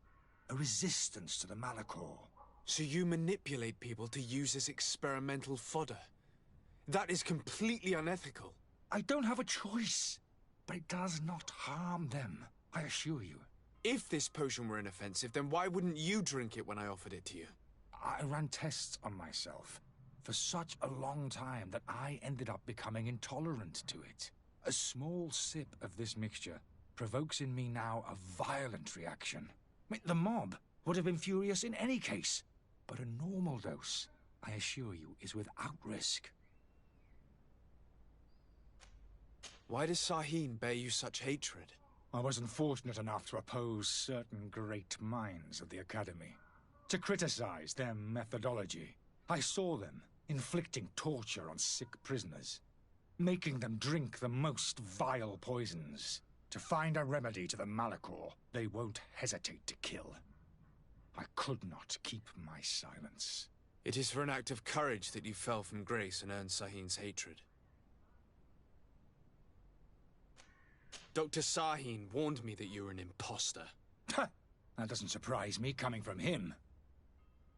a resistance to the Malachor. So you manipulate people to use as experimental fodder? That is completely unethical. I don't have a choice, but it does not harm them, I assure you. If this potion were inoffensive, then why wouldn't you drink it when I offered it to you? I ran tests on myself for such a long time that I ended up becoming intolerant to it. A small sip of this mixture provokes in me now a violent reaction. I mean, the mob would have been furious in any case, but a normal dose, I assure you, is without risk. Why does Sahin bear you such hatred? I wasn't fortunate enough to oppose certain great minds of the Academy, to criticize their methodology. I saw them inflicting torture on sick prisoners, making them drink the most vile poisons. To find a remedy to the Malachor, they won't hesitate to kill. I could not keep my silence. It is for an act of courage that you fell from grace and earned Sahin's hatred. Dr. Sahin warned me that you were an imposter. That doesn't surprise me, coming from him.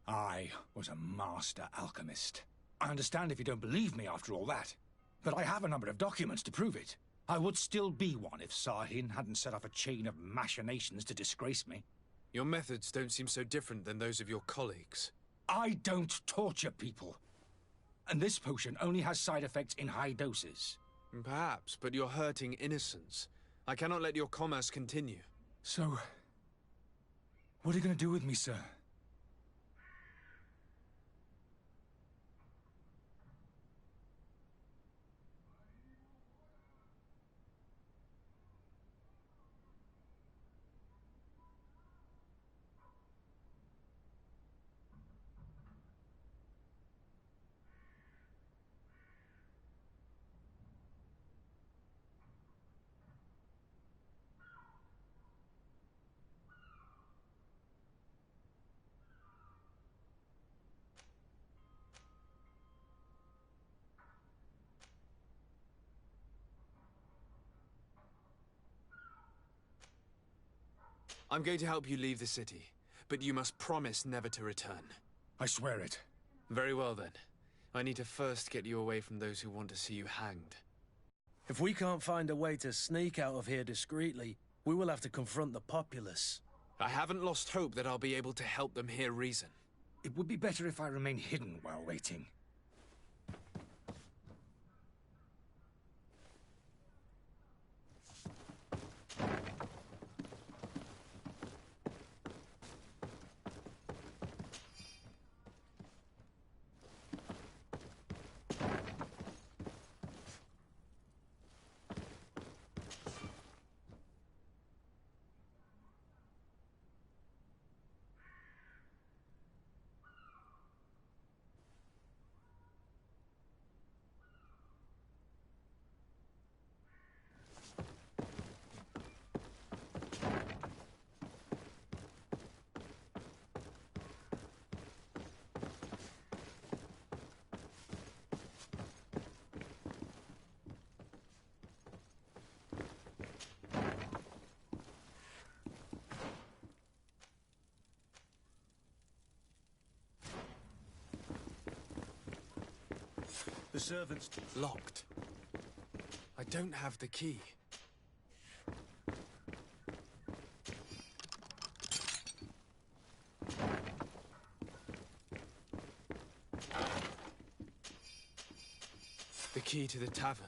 I was a master alchemist. I understand if you don't believe me after all that, but I have a number of documents to prove it. I would still be one if Sahin hadn't set off a chain of machinations to disgrace me. Your methods don't seem so different than those of your colleagues. I don't torture people. And this potion only has side effects in high doses. Perhaps, but you're hurting innocents. I cannot let your commerce continue. So, what are you going to do with me, sir? I'm going to help you leave the city, but you must promise never to return. I swear it. Very well, then. I need to first get you away from those who want to see you hanged. If we can't find a way to sneak out of here discreetly, we will have to confront the populace. I haven't lost hope that I'll be able to help them hear reason. It would be better if I remain hidden while waiting. The servants... Locked. I don't have the key. The key to the tavern.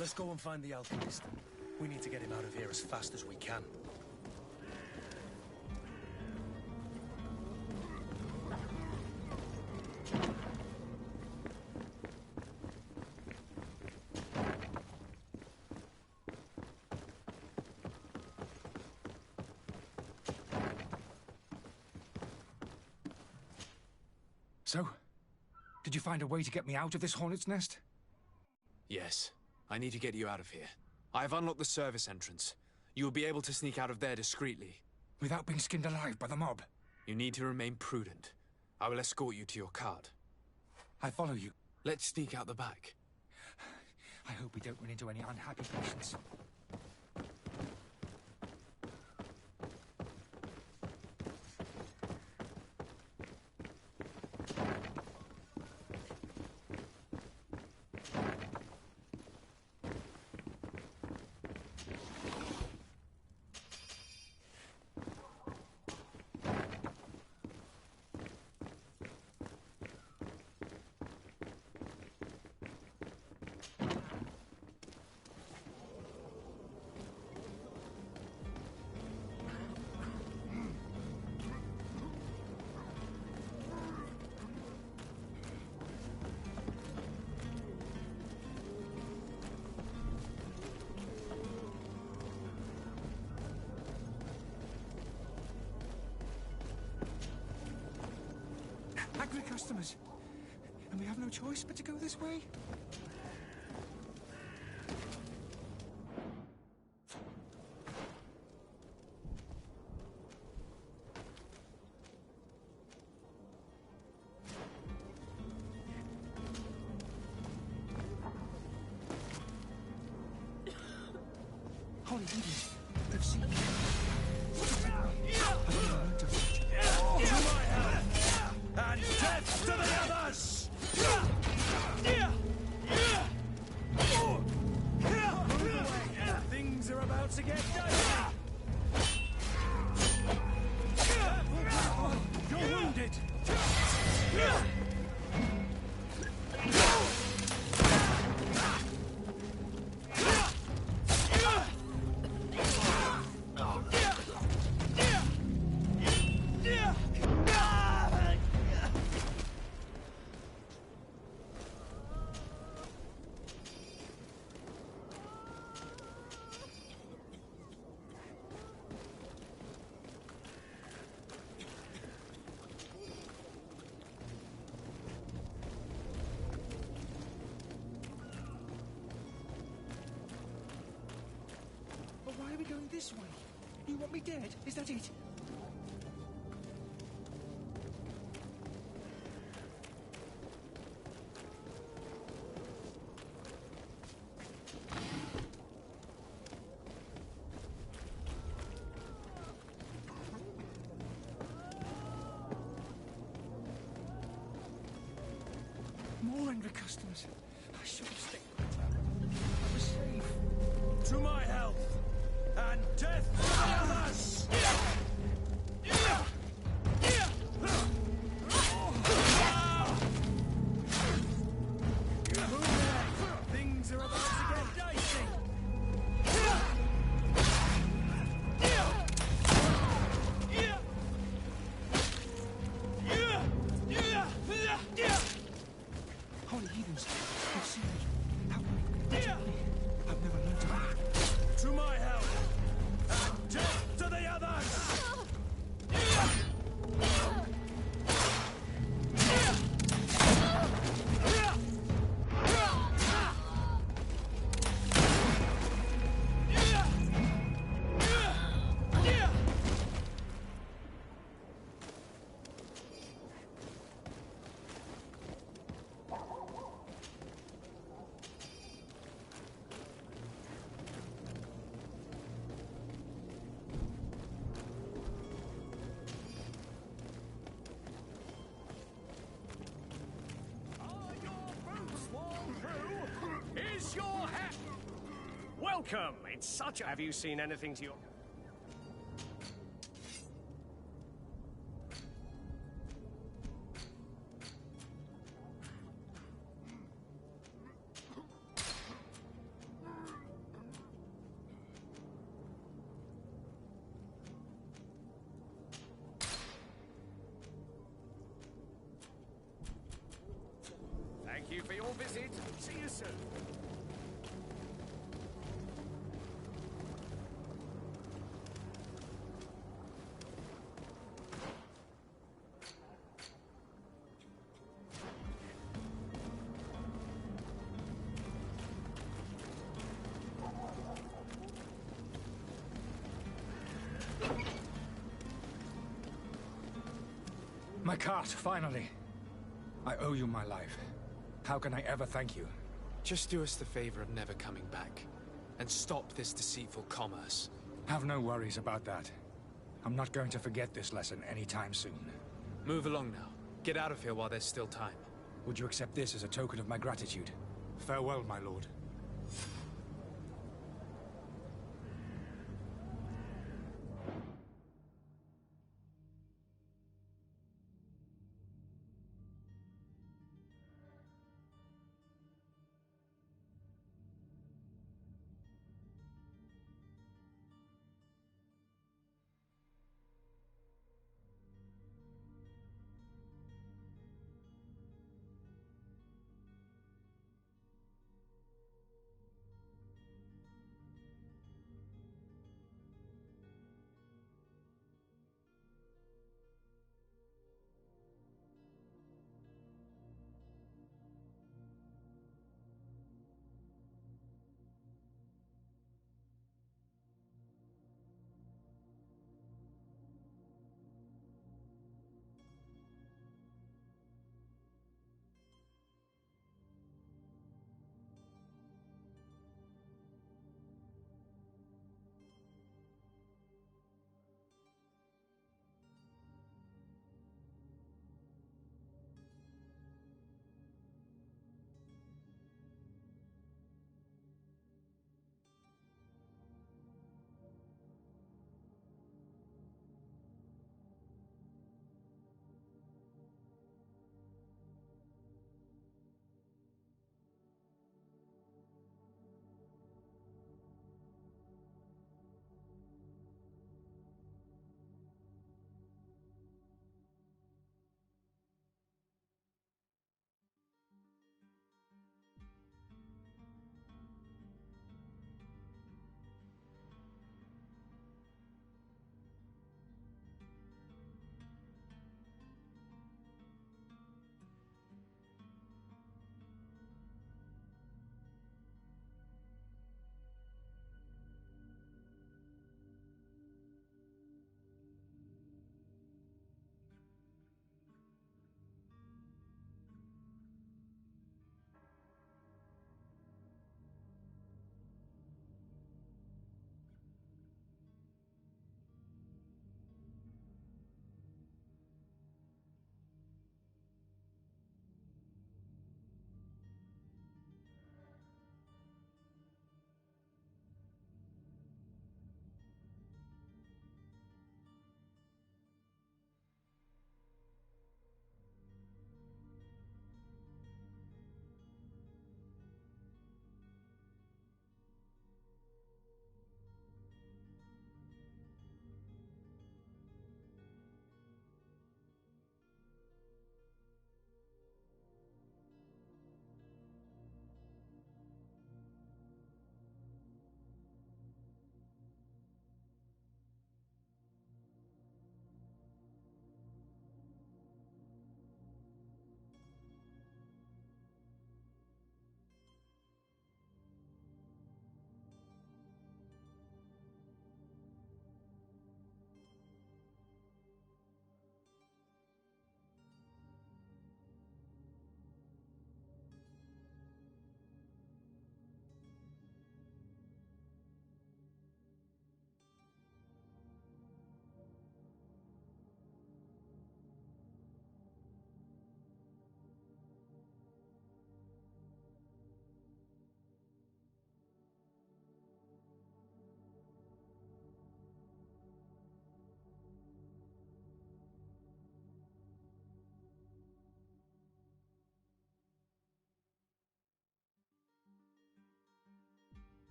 Let's go and find the alchemist. We need to get him out of here as fast as we can. So, did you find a way to get me out of this hornet's nest? Yes. I need to get you out of here. I have unlocked the service entrance. You will be able to sneak out of there discreetly. Without being skinned alive by the mob? You need to remain prudent. I will escort you to your cart. I follow you. Let's sneak out the back. I hope we don't run into any unhappy patients. Angry customers. And we have no choice but to go this way? Holy Indians, they've seen me. And death to the others! Things are about to get dicey! You're wounded! Why are we going this way? You want me dead? Is that it? More Envy customers. I should have stayed. I was safe. To my health, and death to the others! Things are about to get dicey. Holy heathens, they've seen me. How? I've never learned to act. To my health, and death to the others! Is your hat? Welcome. It's such a... Have you seen anything to your... Thank you for your visit. See you soon. My cart, finally. I owe you my life. How can I ever thank you? Just do us the favor of never coming back. And stop this deceitful commerce. Have no worries about that. I'm not going to forget this lesson anytime soon. Move along now. Get out of here while there's still time. Would you accept this as a token of my gratitude? Farewell, my lord.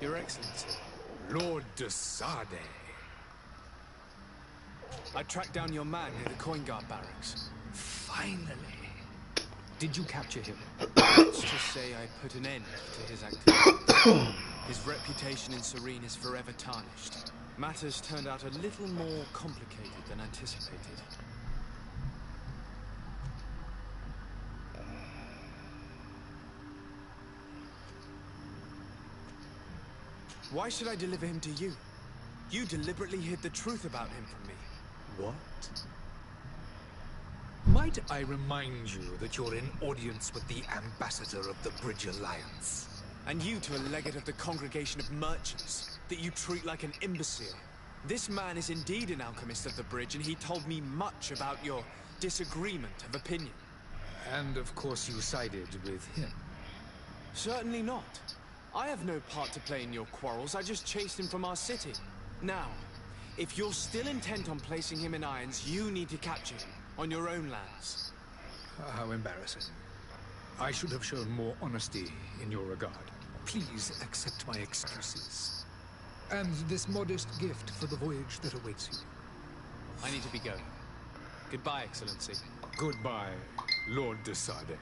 Your Excellency. Lord de Sade. I tracked down your man near the coin guard barracks. Finally. Did you capture him? Let's just say I put an end to his activities. His reputation in Serene is forever tarnished. Matters turned out a little more complicated than anticipated. Why should I deliver him to you? You deliberately hid the truth about him from me. What? Might I remind you that you're in audience with the ambassador of the Bridge Alliance? And you to a legate of the Congregation of Merchants, that you treat like an imbecile. This man is indeed an alchemist of the Bridge, and he told me much about your disagreement of opinion. And of course you sided with him. Certainly not. I have no part to play in your quarrels, I just chased him from our city. Now, if you're still intent on placing him in irons, you need to capture him, on your own lands. How embarrassing. I should have shown more honesty in your regard. Please accept my excuses. And this modest gift for the voyage that awaits you. I need to be going. Goodbye, Excellency. Goodbye, Lord de Sade.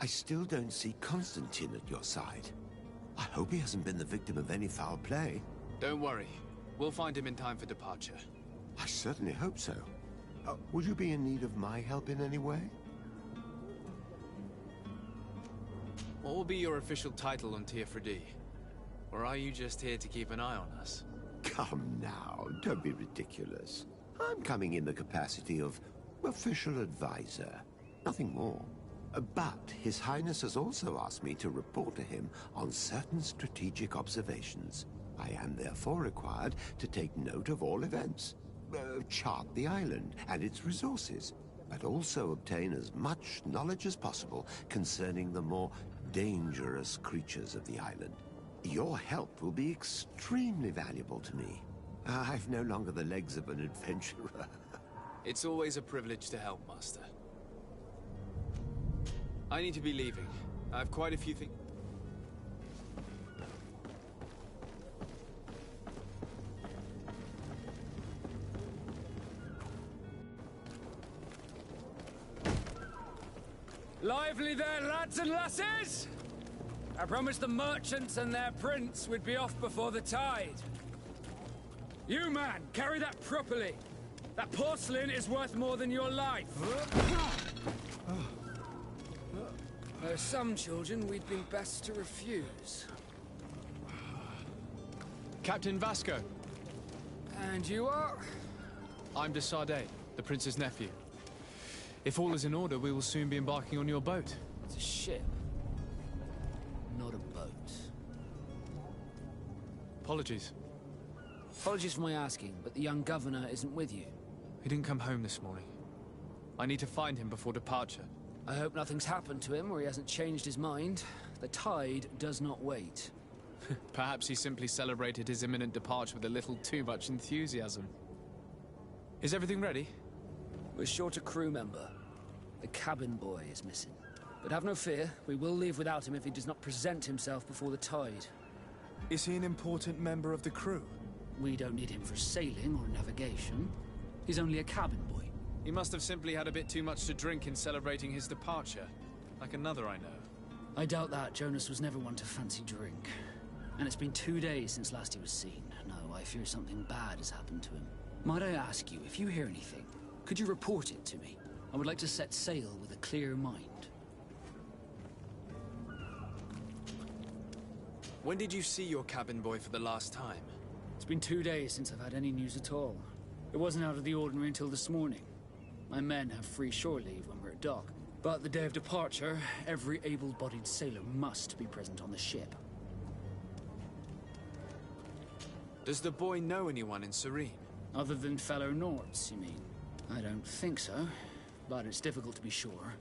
I still don't see Constantine at your side. I hope he hasn't been the victim of any foul play. Don't worry. We'll find him in time for departure. I certainly hope so. Would you be in need of my help in any way? What will be your official title on Teofredi? Or are you just here to keep an eye on us? Come now, don't be ridiculous. I'm coming in the capacity of official advisor. Nothing more. But His Highness has also asked me to report to him on certain strategic observations. I am therefore required to take note of all events, chart the island and its resources, but also obtain as much knowledge as possible concerning the more dangerous creatures of the island. Your help will be extremely valuable to me. I've no longer the legs of an adventurer. It's always a privilege to help, Master. I need to be leaving. I have quite a few things. Lively there, lads and lasses! I promised the merchants and their prince we'd be off before the tide. You, man, carry that properly. That porcelain is worth more than your life. There are some children we'd been best to refuse. Captain Vasco. And you are? I'm de Sade, the prince's nephew. If all is in order, we will soon be embarking on your boat. It's a ship, not a boat. Apologies. Apologies for my asking, but the young governor isn't with you. He didn't come home this morning. I need to find him before departure. I hope nothing's happened to him or he hasn't changed his mind. The tide does not wait. Perhaps he simply celebrated his imminent departure with a little too much enthusiasm. Is everything ready? We're short a crew member. The cabin boy is missing. But have no fear, we will leave without him if he does not present himself before the tide. Is he an important member of the crew? We don't need him for sailing or navigation. He's only a cabin boy. He must have simply had a bit too much to drink in celebrating his departure. Like another I know. I doubt that. Jonas was never one to fancy drink. And it's been 2 days since last he was seen. No, I fear something bad has happened to him. Might I ask you, if you hear anything, could you report it to me? I would like to set sail with a clear mind. When did you see your cabin boy for the last time? It's been 2 days since I've had any news at all. It wasn't out of the ordinary until this morning. My men have free shore leave when we're at dock. But the day of departure, every able-bodied sailor must be present on the ship. Does the boy know anyone in Serene? Other than fellow Nords, you mean? I don't think so, but it's difficult to be sure.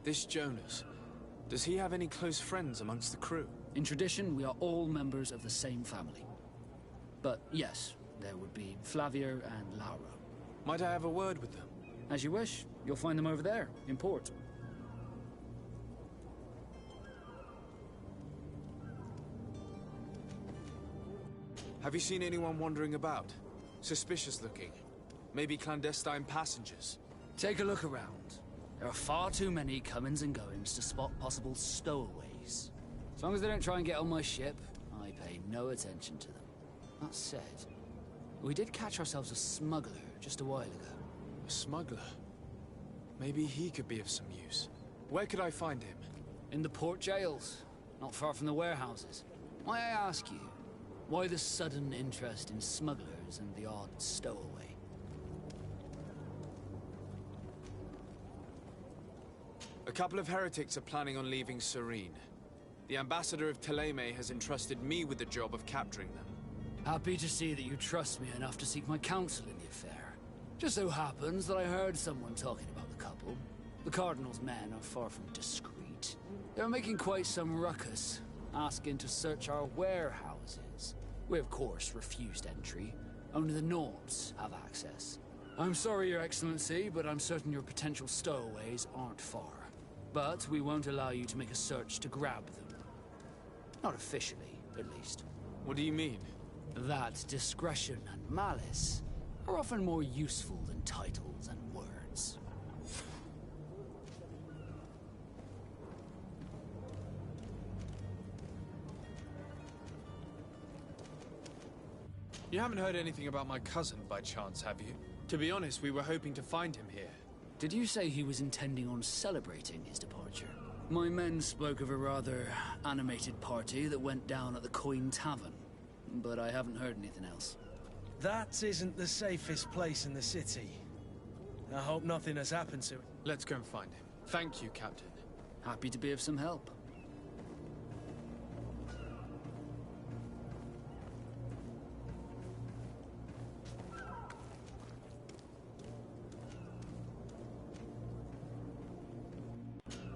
This Jonas, does he have any close friends amongst the crew? In tradition, we are all members of the same family. But yes, there would be Flavia and Laura. Might I have a word with them? As you wish. You'll find them over there, in port. Have you seen anyone wandering about? Suspicious looking. Maybe clandestine passengers? Take a look around. There are far too many comings and goings to spot possible stowaways. As long as they don't try and get on my ship, I pay no attention to them. That said, we did catch ourselves a smuggler just a while ago. A smuggler? Maybe he could be of some use. Where could I find him? In the port jails, not far from the warehouses. May I ask you, why the sudden interest in smugglers and the odd stowaway? A couple of heretics are planning on leaving Serene. The ambassador of Thélème has entrusted me with the job of capturing them. Happy to see that you trust me enough to seek my counsel in the affair. Just so happens that I heard someone talking about the couple. The Cardinal's men are far from discreet. They're making quite some ruckus, asking to search our warehouses. We, of course, refused entry. Only the Nords have access. I'm sorry, Your Excellency, but I'm certain your potential stowaways aren't far. But we won't allow you to make a search to grab them. Not officially, at least. What do you mean? That discretion and malice are often more useful than titles and words. You haven't heard anything about my cousin by chance, have you? To be honest, we were hoping to find him here. Did you say he was intending on celebrating his departure? My men spoke of a rather animated party that went down at the Coin Tavern, but I haven't heard anything else. That isn't the safest place in the city. I hope nothing has happened to it. Let's go and find him. Thank you, Captain. Happy to be of some help.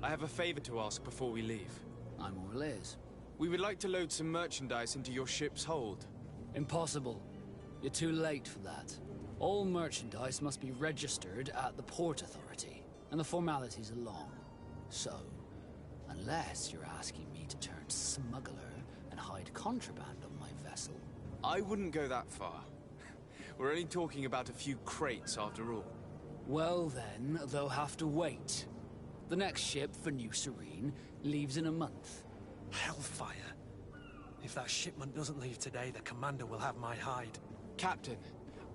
I have a favor to ask before we leave. I'm all ears. We would like to load some merchandise into your ship's hold. Impossible. You're too late for that. All merchandise must be registered at the Port Authority, and the formalities are long. So, unless you're asking me to turn smuggler and hide contraband on my vessel... I wouldn't go that far. We're only talking about a few crates after all. Well then, they'll have to wait. The next ship for New Serene leaves in a month. Hellfire. If that shipment doesn't leave today, the commander will have my hide. Captain,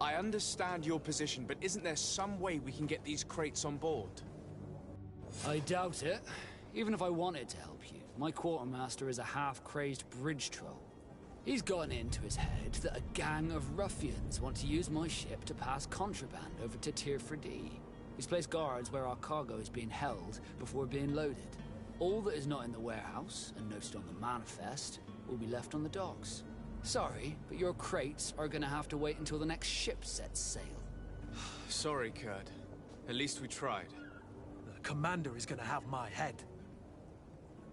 I understand your position, but isn't there some way we can get these crates on board? I doubt it. Even if I wanted to help you, my quartermaster is a half-crazed bridge troll. He's gotten into his head that a gang of ruffians want to use my ship to pass contraband over to Tirfredi. He's placed guards where our cargo is being held before being loaded. All that is not in the warehouse, and noted on the manifest, will be left on the docks. Sorry, but your crates are gonna have to wait until the next ship sets sail. Sorry, Kurt. At least we tried. The commander is gonna have my head.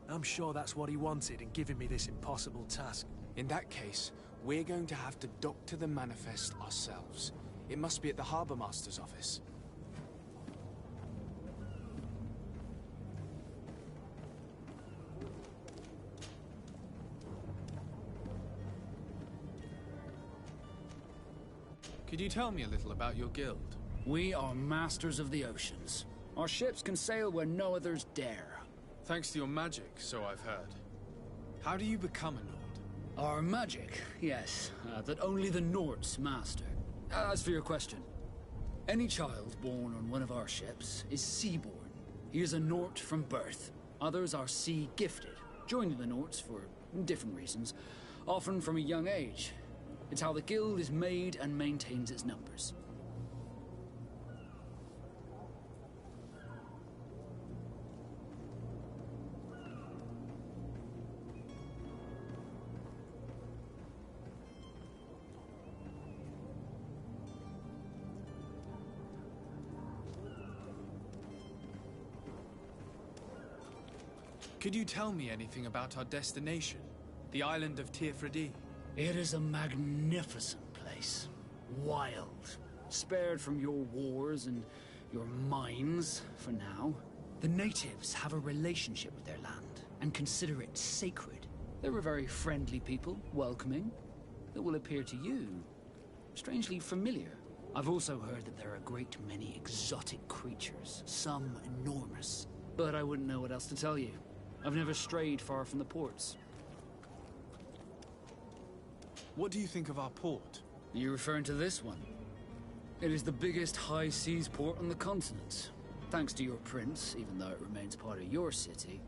I'm sure that's what he wanted in giving me this impossible task. In that case, we're going to have to doctor the manifest ourselves. It must be at the Harbour Master's office. Could you tell me a little about your guild? We are masters of the oceans. Our ships can sail where no others dare. Thanks to your magic, so I've heard. How do you become a Nord? Our magic, yes, that only the Nords master. As for your question, any child born on one of our ships is seaborn. He is a Nord from birth. Others are sea-gifted, joining the Nords for different reasons, often from a young age. It's how the guild is made and maintains its numbers. Could you tell me anything about our destination? The island of Tirfredi? It is a magnificent place. Wild. Spared from your wars and your mines, for now. The natives have a relationship with their land, and consider it sacred. They're a very friendly people, welcoming, that will appear to you strangely familiar. I've also heard that there are a great many exotic creatures, some enormous. But I wouldn't know what else to tell you. I've never strayed far from the ports. What do you think of our port? Are you referring to this one? It is the biggest high seas port on the continent. Thanks to your prince, even though it remains part of your city,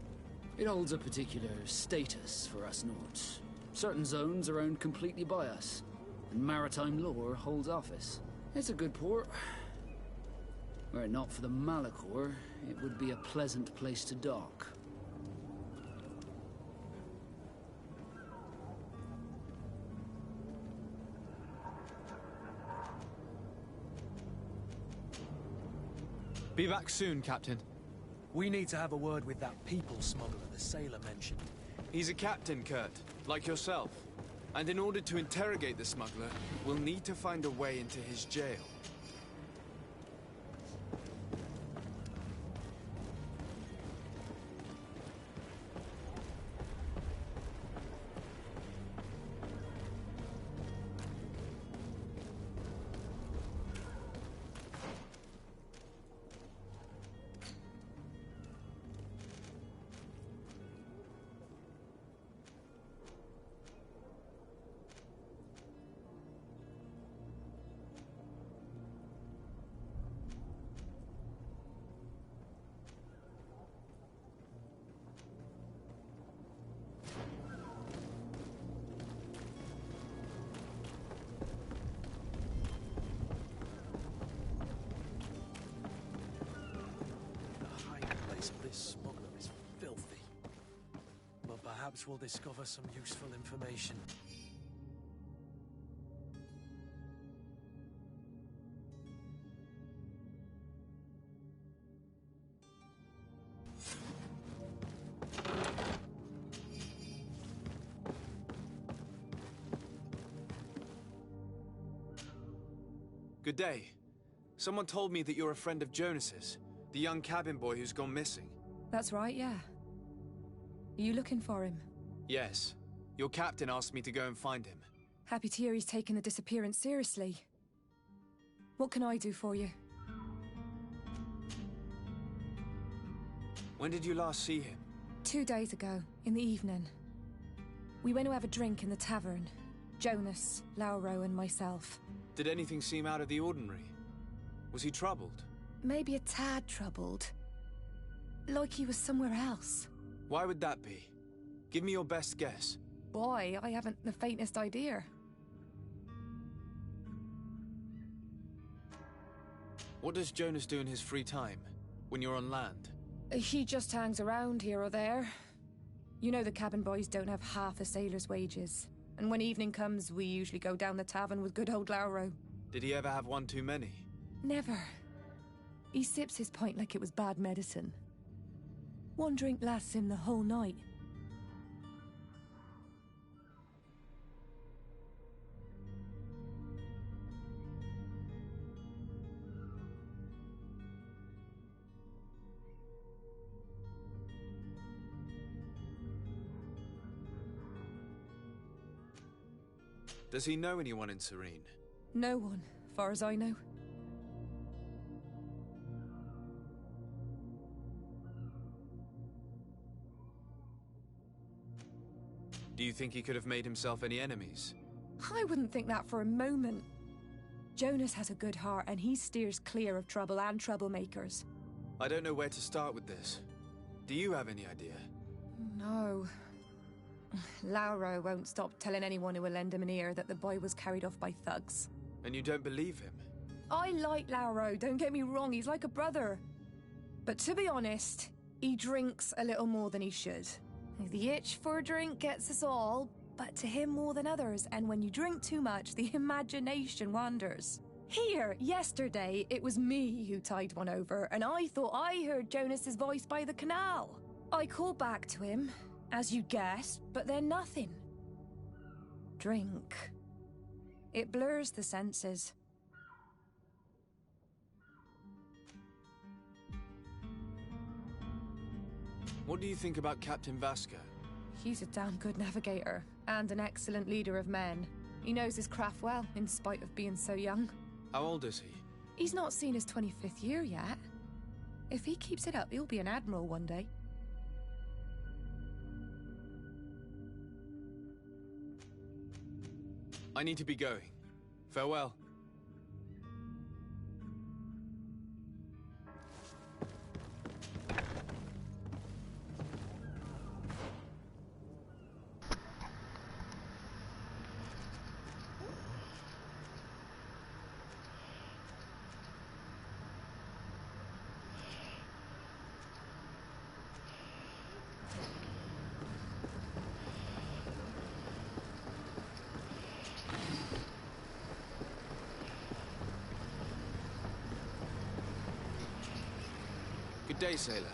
it holds a particular status for us Nords. Certain zones are owned completely by us, and maritime law holds office. It's a good port. Were it not for the Malachor, it would be a pleasant place to dock. Be back soon, Captain. We need to have a word with that people smuggler the sailor mentioned. He's a captain, Kurt, like yourself. And in order to interrogate the smuggler, we'll need to find a way into his jail. Perhaps we'll discover some useful information. Good day. Someone told me that you're a friend of Jonas's, the young cabin boy who's gone missing. That's right, yeah. Are you looking for him? Yes. Your captain asked me to go and find him. Happy to hear he's taken the disappearance seriously. What can I do for you? When did you last see him? 2 days ago, in the evening. We went to have a drink in the tavern. Jonas, Lauro and myself. Did anything seem out of the ordinary? Was he troubled? Maybe a tad troubled. Like he was somewhere else. Why would that be? Give me your best guess. Why? I haven't the faintest idea. What does Jonas do in his free time, when you're on land? He just hangs around here or there. You know the cabin boys don't have half a sailor's wages. And when evening comes, we usually go down the tavern with good old Lauro. Did he ever have one too many? Never. He sips his pint like it was bad medicine. One drink lasts him the whole night. Does he know anyone in Serene? No one, far as I know. Do you think he could have made himself any enemies? I wouldn't think that for a moment. Jonas has a good heart and he steers clear of trouble and troublemakers. I don't know where to start with this. Do you have any idea? No. Lauro won't stop telling anyone who will lend him an ear that the boy was carried off by thugs. And you don't believe him? I like Lauro, don't get me wrong, he's like a brother. But to be honest, he drinks a little more than he should. The itch for a drink gets us all, but to him more than others, and when you drink too much, the imagination wanders. Here, yesterday, it was me who tied one over, and I thought I heard Jonas's voice by the canal. I called back to him, as you guessed, but then nothing. Drink. It blurs the senses. What do you think about Captain Vasco? He's a damn good navigator, and an excellent leader of men. He knows his craft well, in spite of being so young. How old is he? He's not seen his 25th year yet. If he keeps it up, he'll be an admiral one day. I need to be going. Farewell. Good day, sailor.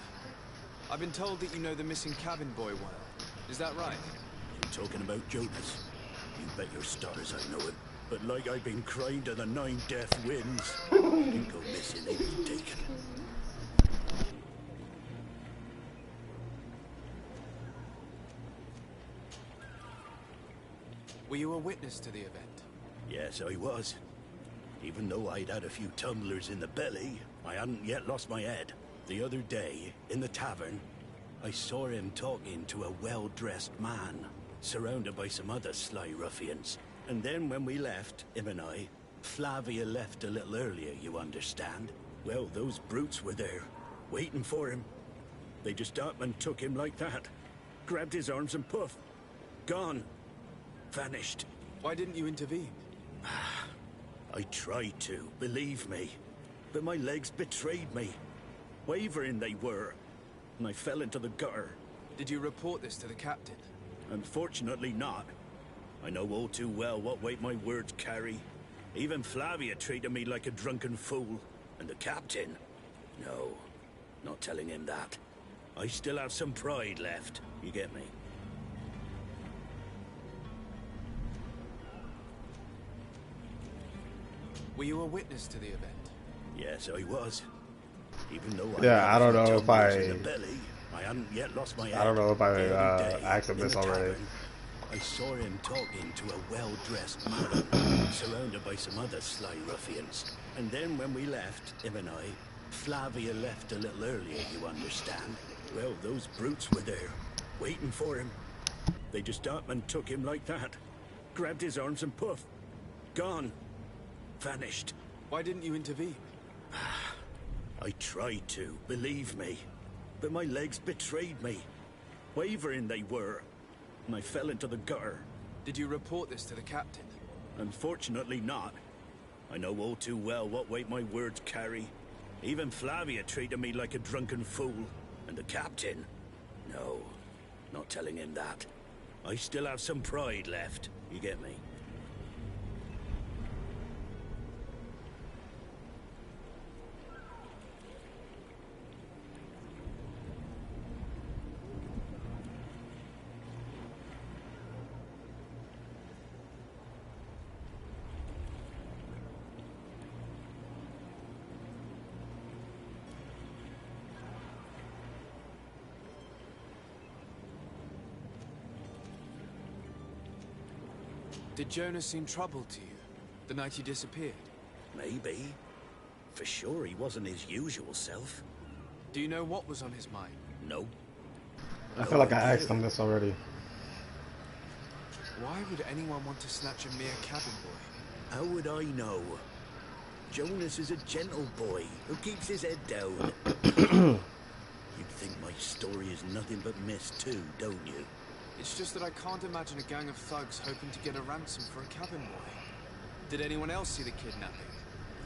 I've been told that you know the missing cabin boy well. Is that right? You talking about Jonas? You bet your stars I know him. But like I've been crying to the 9 death winds, he didn't go missing, he was taken. Were you a witness to the event? Yes, I was. Even though I'd had a few tumblers in the belly, I hadn't yet lost my head. The other day, in the tavern, I saw him talking to a well-dressed man, surrounded by some other sly ruffians. And then when we left, him and I, Flavia left a little earlier, you understand? Well, those brutes were there, waiting for him. They just up and took him like that. Grabbed his arms and poof. Gone. Vanished. Why didn't you intervene? I tried to, believe me. But my legs betrayed me. Wavering they were, and I fell into the gutter. Did you report this to the captain? Unfortunately not. I know all too well what weight my words carry. Even Flavia treated me like a drunken fool. And the captain? No, not telling him that. I still have some pride left, you get me? Were you a witness to the event? Yes, I was. Even though I don't know if I hadn't yet lost my head. I don't know if I asked him this already. I saw him talking to a well-dressed man, surrounded by some other sly ruffians. And then when we left, him and I, Flavia left a little earlier, you understand? Well, those brutes were there, waiting for him. They just up and took him like that. Grabbed his arms and poof. Gone. Vanished. Why didn't you intervene? I tried to, believe me. But my legs betrayed me. Wavering they were. and I fell into the gutter. Did you report this to the captain? Unfortunately not. I know all too well what weight my words carry. Even Flavia treated me like a drunken fool. And the captain? No, not telling him that. I still have some pride left, you get me? Did Jonas seem troubled to you, the night he disappeared? Maybe. For sure he wasn't his usual self. Do you know what was on his mind? No. I feel like I asked him this already. Why would anyone want to snatch a mere cabin boy? How would I know? Jonas is a gentle boy who keeps his head down. You'd think my story is nothing but myths too, don't you? It's just that I can't imagine a gang of thugs hoping to get a ransom for a cabin boy. Did anyone else see the kidnapping?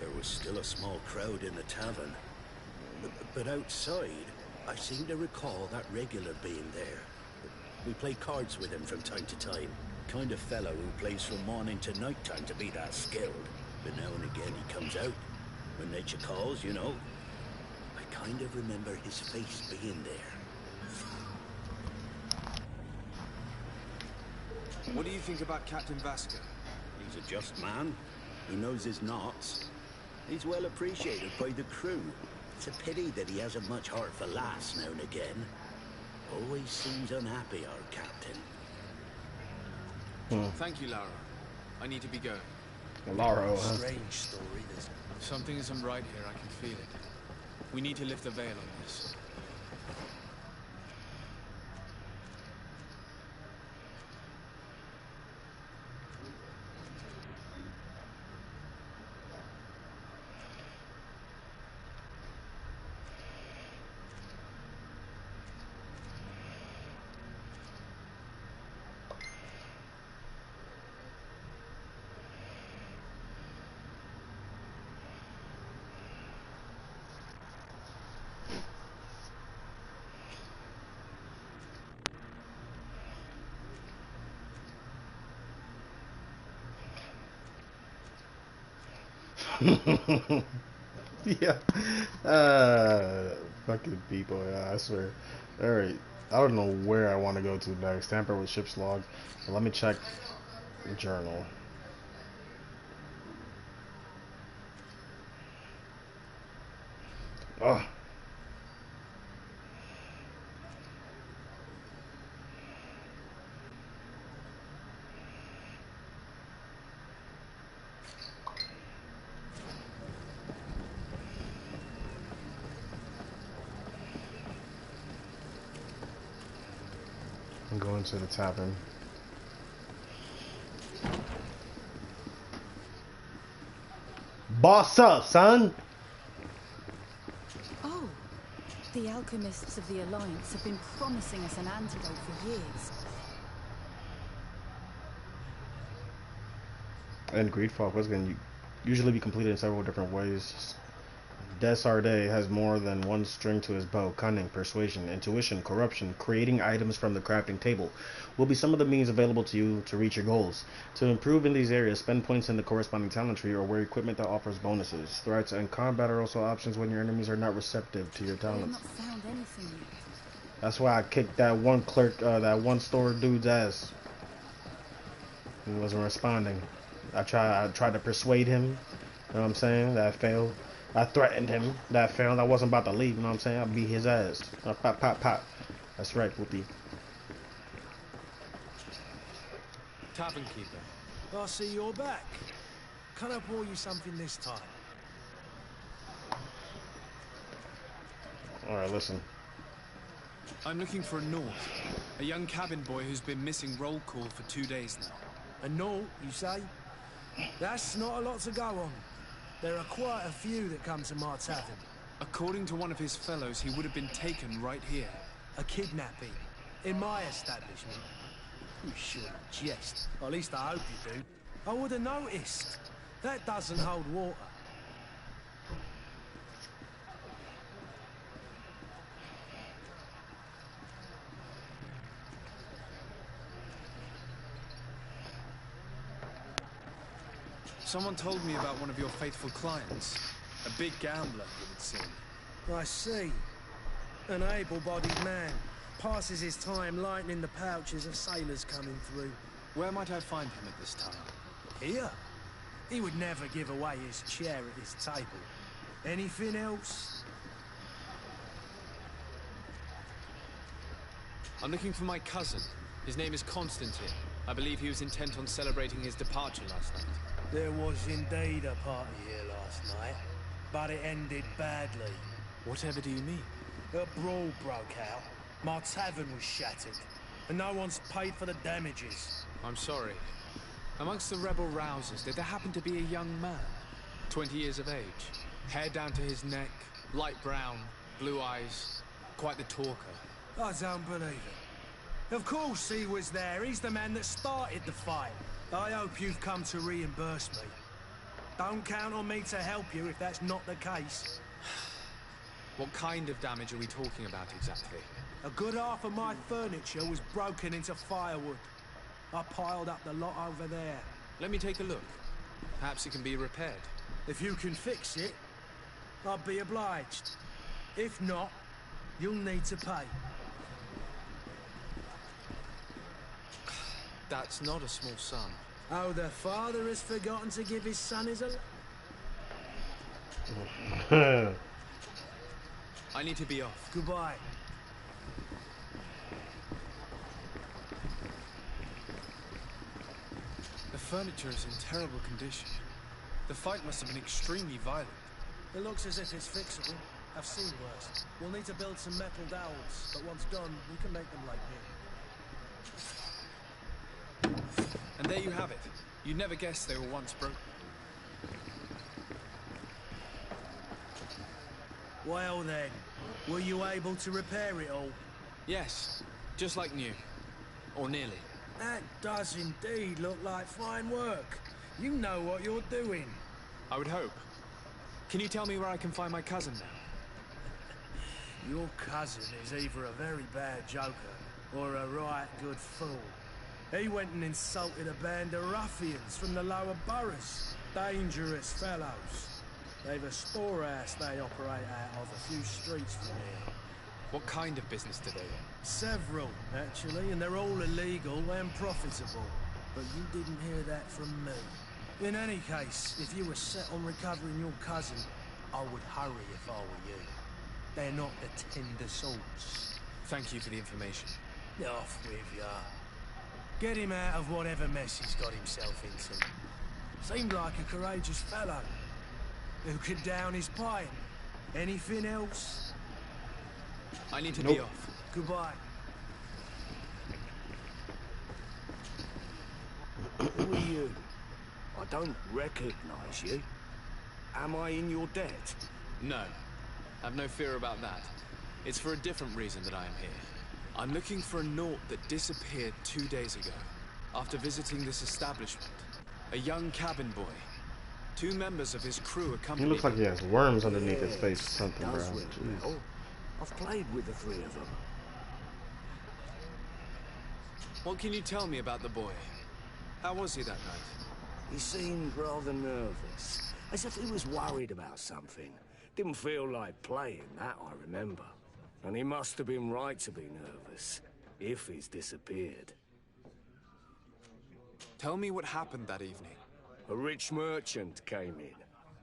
There was still a small crowd in the tavern. But outside, I seem to recall that regular being there. We play cards with him from time to time. Kind of fellow who plays from morning to night time to be that skilled. But now and again he comes out. When nature calls, you know. I kind of remember his face being there. What do you think about Captain Vasco? He's a just man who knows his knots. He's well appreciated by the crew. It's a pity that he hasn't much heart for laughs now and again. Always seems unhappy, our captain. Thank you, Lara. I need to be going. Lara, Strange story, this. Something isn't right here, I can feel it. We need to lift the veil on this. Yeah. Fucking people, yeah, I swear. Alright. I don't know where I want to go to next. Tamper with ship's log. But let me check the journal. Ugh. I'm going to the tavern. Boss up, son! Oh, the alchemists of the Alliance have been promising us an antidote for years. And Greedfall was going to usually be completed in several different ways. Desarde has more than one string to his bow. Cunning, persuasion, intuition, corruption, creating items from the crafting table will be some of the means available to you to reach your goals. To improve in these areas, spend points in the corresponding talent tree or wear equipment that offers bonuses. Threats and combat are also options when your enemies are not receptive to your talents. I have not found anything yet. That's why I kicked that one clerk, that one store dude's ass. He wasn't responding. I tried to persuade him. You know what I'm saying? That failed. I threatened him. That failed. I wasn't about to leave. You know what I'm saying? I beat his ass. Pop, pop, pop. That's right, Whoopi. Tavern keeper. I see you're back. Can I pour you something this time? Alright, listen. I'm looking for a North. A young cabin boy who's been missing roll call for 2 days now. A North, you say? That's not a lot to go on. There are quite a few that come to my tavern. According to one of his fellows, he would have been taken right here. A kidnapping. In my establishment. You shouldn't jest. Or at least I hope you do. I would have noticed. That doesn't hold water. Someone told me about one of your faithful clients. A big gambler, it would seem. I see. An able-bodied man. Passes his time lightening the pouches of sailors coming through. Where might I find him at this time? Here? He would never give away his chair at his table. Anything else? I'm looking for my cousin. His name is Constantine. I believe he was intent on celebrating his departure last night. There was indeed a party here last night, but it ended badly. Whatever do you mean? A brawl broke out. My tavern was shattered, and no one's paid for the damages. I'm sorry. Amongst the rebel rousers, did there happen to be a young man? 20 years of age, hair down to his neck, light brown, blue eyes, quite the talker. I don't believe it. Of course he was there. He's the man that started the fight. I hope you've come to reimburse me. Don't count on me to help you if that's not the case. What kind of damage are we talking about exactly? A good half of my furniture was broken into firewood. I piled up the lot over there. Let me take a look. Perhaps it can be repaired. If you can fix it, I'll be obliged. If not, you'll need to pay. That's not a small sum. Oh, the father has forgotten to give his son his I need to be off. Goodbye. The furniture is in terrible condition. The fight must have been extremely violent. It looks as if it's fixable. I've seen worse. We'll need to build some metal dowels, but once done, we can make them like new. And there you have it. You'd never guess they were once broken. Well then, were you able to repair it all? Yes, just like new. Or nearly. That does indeed look like fine work. You know what you're doing. I would hope. Can you tell me where I can find my cousin now? Your cousin is either a very bad joker or a right good fool. He went and insulted a band of ruffians from the lower boroughs. Dangerous fellows. They've a storehouse they operate out of a few streets from here. What kind of business do they run? Several, actually, and they're all illegal and profitable. But you didn't hear that from me. In any case, if you were set on recovering your cousin, I would hurry if I were you. They're not the tender sorts. Thank you for the information. Off with ya. Get him out of whatever mess he's got himself into. Seemed like a courageous fellow. Who could down his pint. Anything else? I need to be off. Goodbye. Who are you? I don't recognize you. Am I in your debt? No. I've no fear about that. It's for a different reason that I am here. I'm looking for a Naut that disappeared 2 days ago, after visiting this establishment. A young cabin boy. 2 members of his crew accompanied him. He looks like he has worms underneath his face or something, bro. Well, I've played with the 3 of them. What can you tell me about the boy? How was he that night? He seemed rather nervous, as if he was worried about something. Didn't feel like playing, that I remember. And he must have been right to be nervous, if he's disappeared. Tell me what happened that evening. A rich merchant came in,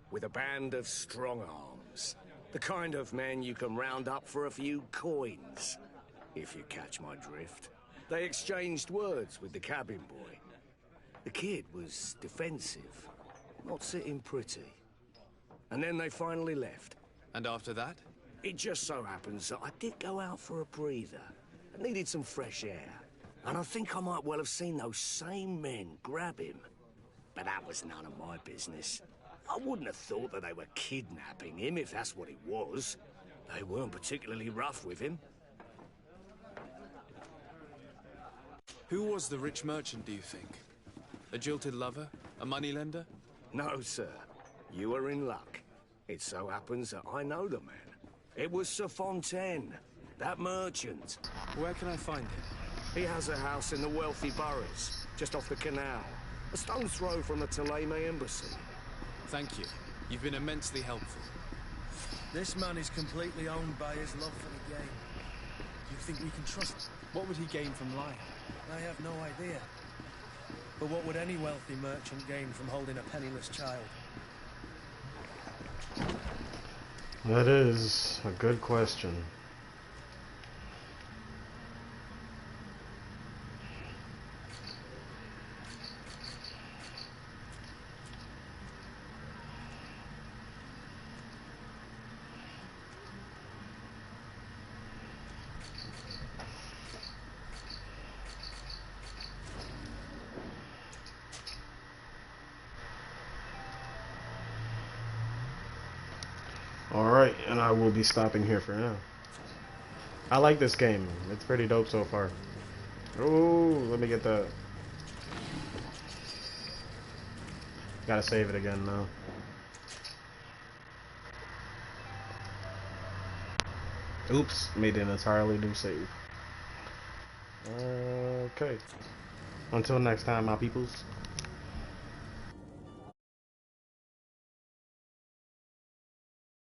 with a band of strong-arms. The kind of men you can round up for a few coins, if you catch my drift. They exchanged words with the cabin boy. The kid was defensive, not sitting pretty. And then they finally left. And after that? It just so happens that I did go out for a breather. I needed some fresh air. And I think I might well have seen those same men grab him. But that was none of my business. I wouldn't have thought that they were kidnapping him if that's what it was. They weren't particularly rough with him. Who was the rich merchant, do you think? A jilted lover? A moneylender? No, sir. You are in luck. It so happens that I know the man. It was Sir Fontaine, that merchant. Where can I find him? He has a house in the wealthy boroughs, just off the canal. A stone's throw from the Thélème embassy. Thank you. You've been immensely helpful. This man is completely owned by his love for the game. Do you think we can trust him? What would he gain from lying? I have no idea. But what would any wealthy merchant gain from holding a penniless child? That is a good question. Alright, and I will be stopping here for now. I like this game. It's pretty dope so far. Oh, let me get that. Gotta save it again now. Oops, made an entirely new save. Okay. Until next time, my peoples.